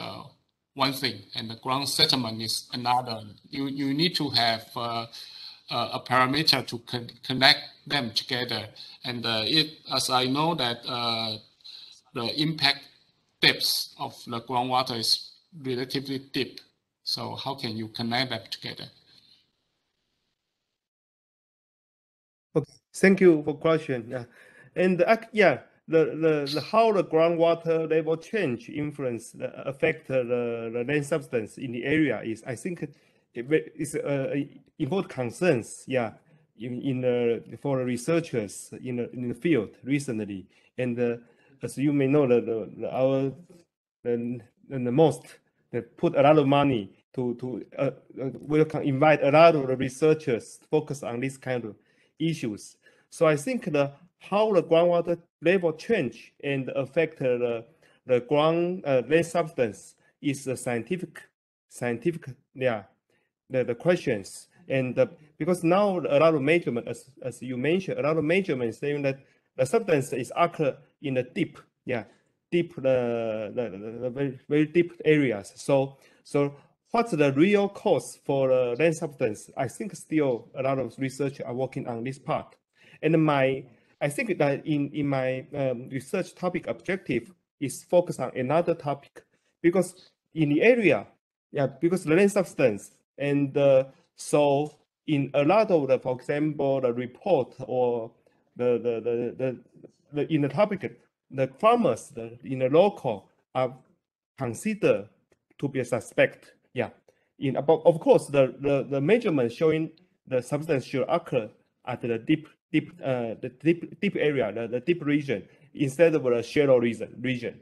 one thing, and the ground settlement is another. You need to have a parameter to connect them together, and as I know that the impact depths of the groundwater is relatively deep. So how can you connect them together? Okay, thank you for question. Yeah, and yeah, the how the groundwater level change influence affect the land substance in the area is, I think, is important concerns. Yeah, for the researchers in the field recently, and as you may know, the most that put a lot of money to will invite a lot of the researchers focus on this kind of issues. So I think how the groundwater level change and affect the ground land substance is a scientific yeah, the questions, and because now a lot of measurement, as you mentioned, a lot of measurements saying that the substance is occur in the deep the very deep areas. So what's the real cost for the land substance? I think still a lot of research are working on this part. And I think that in my research topic objective is focused on another topic, because in the area, yeah, because the land substance, and so in a lot of the, for example, the report or in the topic, the farmers in the local are considered to be a suspect. Yeah, of course the measurement showing the substance should occur at the deep area, the deep region, instead of the shallow region.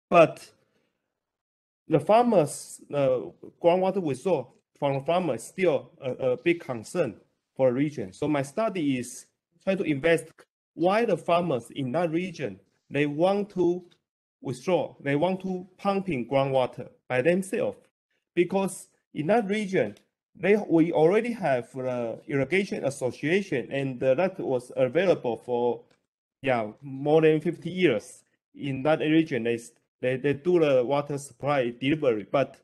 But the farmers, groundwater withdrawal from farmers still a big concern for the region. So my study is try to invest why the farmers in that region, they want to withdraw, they want to pumping groundwater by themselves, because in that region, we already have irrigation association, and that was available for more than 50 years. In that region, they do the water supply delivery, but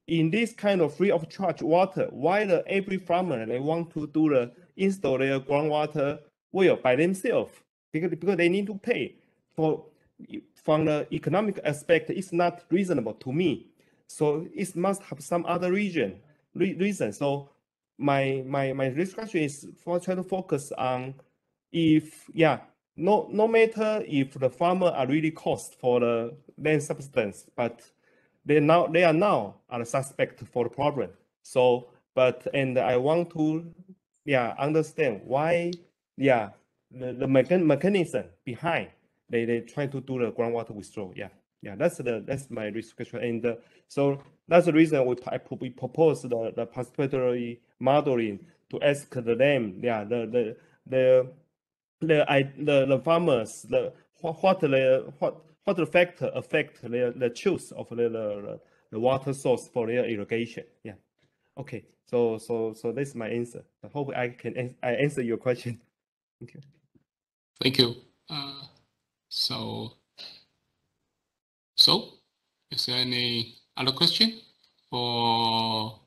in this kind of free of charge water, why every farmer they want to do install their groundwater well by themselves? Because they need to pay for from the economic aspect, it's not reasonable to me. So it must have some other reason. So my discussion is for trying to focus on if no matter if the farmer are really cost for the land substance, but they are now a suspect for the problem. So and I want to understand why the mechanism behind they try to do the groundwater withdrawal. That's my discussion. And so that's the reason we propose the participatory modeling to ask them the farmers what the factor affect the choice of the water source for their irrigation. Okay, so that's my answer. I hope I answer your question. Thank you. Thank you. So is there any other question for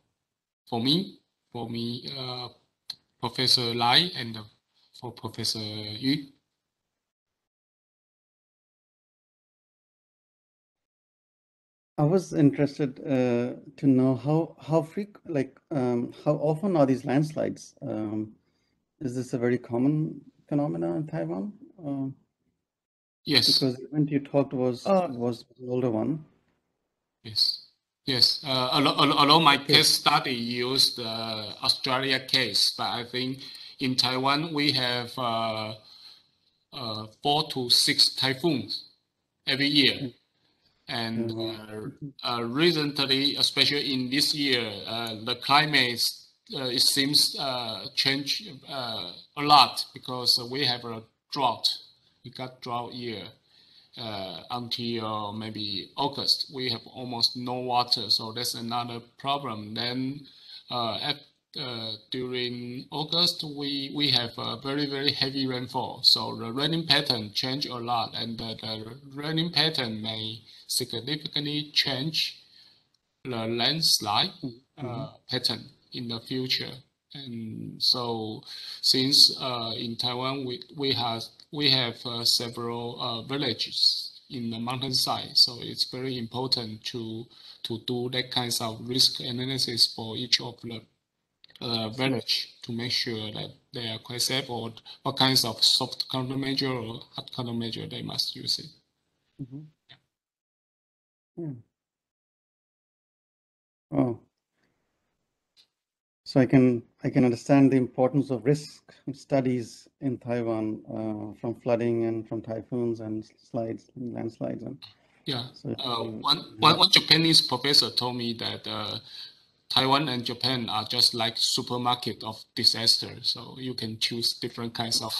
me, Professor Lai, and for Professor Yu? I was interested to know how often are these landslides? Is this a very common phenomenon in Taiwan? Yes. Because the event you talked was an older one. Yes. Although my case study used the Australia case, but I think in Taiwan we have 4 to 6 typhoons every year. And recently, especially in this year, the climate it seems change a lot because we have a drought. We got drought year until maybe August. We have almost no water, so that's another problem. Then during August, we have a very heavy rainfall. So the raining pattern change a lot, and the raining pattern may significantly change the landslide pattern in the future. And so, since in Taiwan we have several villages in the mountainside, so it's very important to do that kinds of risk analysis for each of the village to make sure that they are quite safe, or what kinds of soft countermeasure or hard countermeasure they must use it. Oh, so I can understand the importance of risk studies in Taiwan from flooding and from typhoons and landslides. And so one Japanese professor told me that Taiwan and Japan are just like supermarket of disaster. So you can choose different kinds of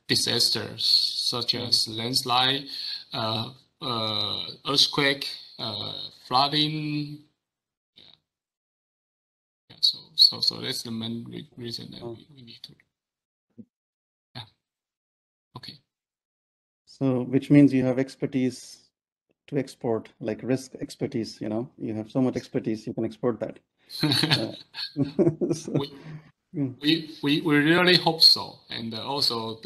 disasters, such as landslide, earthquake, flooding. So that's the main reason that we need to. Okay. So which means you have expertise to export, like risk expertise, you have so much expertise, you can export that. We really hope so, and also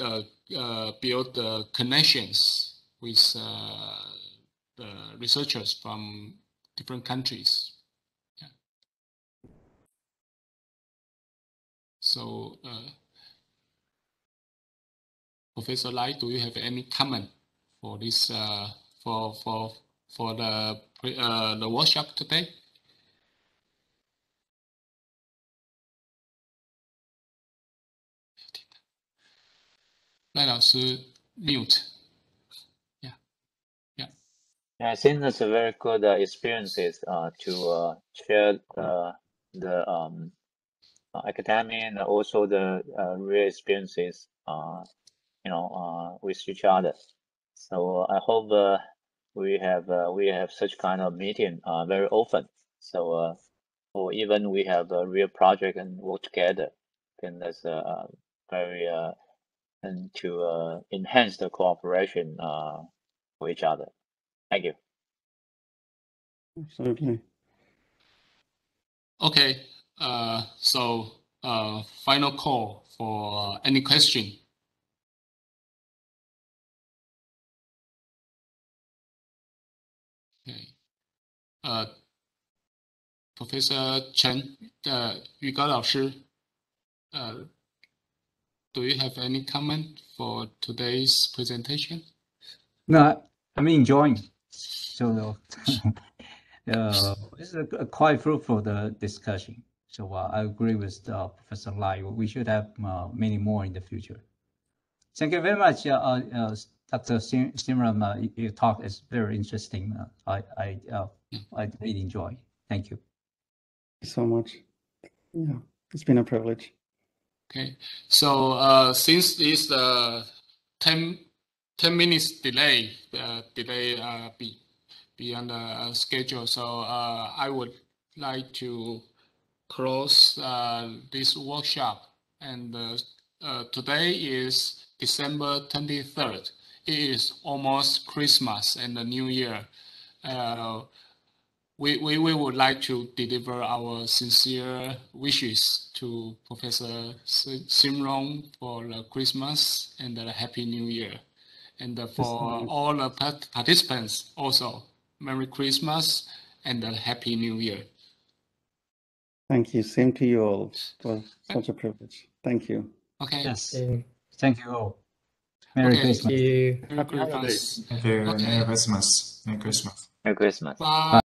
build the connections with the researchers from different countries. So, Professor Lai, do you have any comment for this for the workshop today? 赖老师 mute. I think that's a very good experiences to share the academic and also the real experiences, with each other. So I hope we have such kind of meeting very often. So or even we have a real project and work together, then that's very and to enhance the cooperation for each other. Thank you. Absolutely. Okay. So final call for any question. Okay. Professor Chen, 宇高老师, do you have any comment for today's presentation? No, I'm enjoying. So it's a quite fruitful discussion. So I agree with Professor Lai. We should have many more in the future. Thank you very much, Dr. Simran. Your talk is very interesting. I really enjoy. Thank you. Thank you so much. Yeah, it's been a privilege. Okay, so since this 10 minutes delay beyond the schedule, so I would like to close this workshop. And today is December 23rd. It is almost Christmas and the New Year. We would like to deliver our sincere wishes to Professor Simron for the Christmas and the Happy New Year. And for all the participants also, Merry Christmas and a Happy New Year. Thank you. Same to you all. Well, such a privilege. Thank you. Okay. Yes. Thank you all. Merry Christmas. Thank you. Merry Christmas. Thank you. Okay. Merry Christmas. Merry Christmas. Merry Christmas. Bye.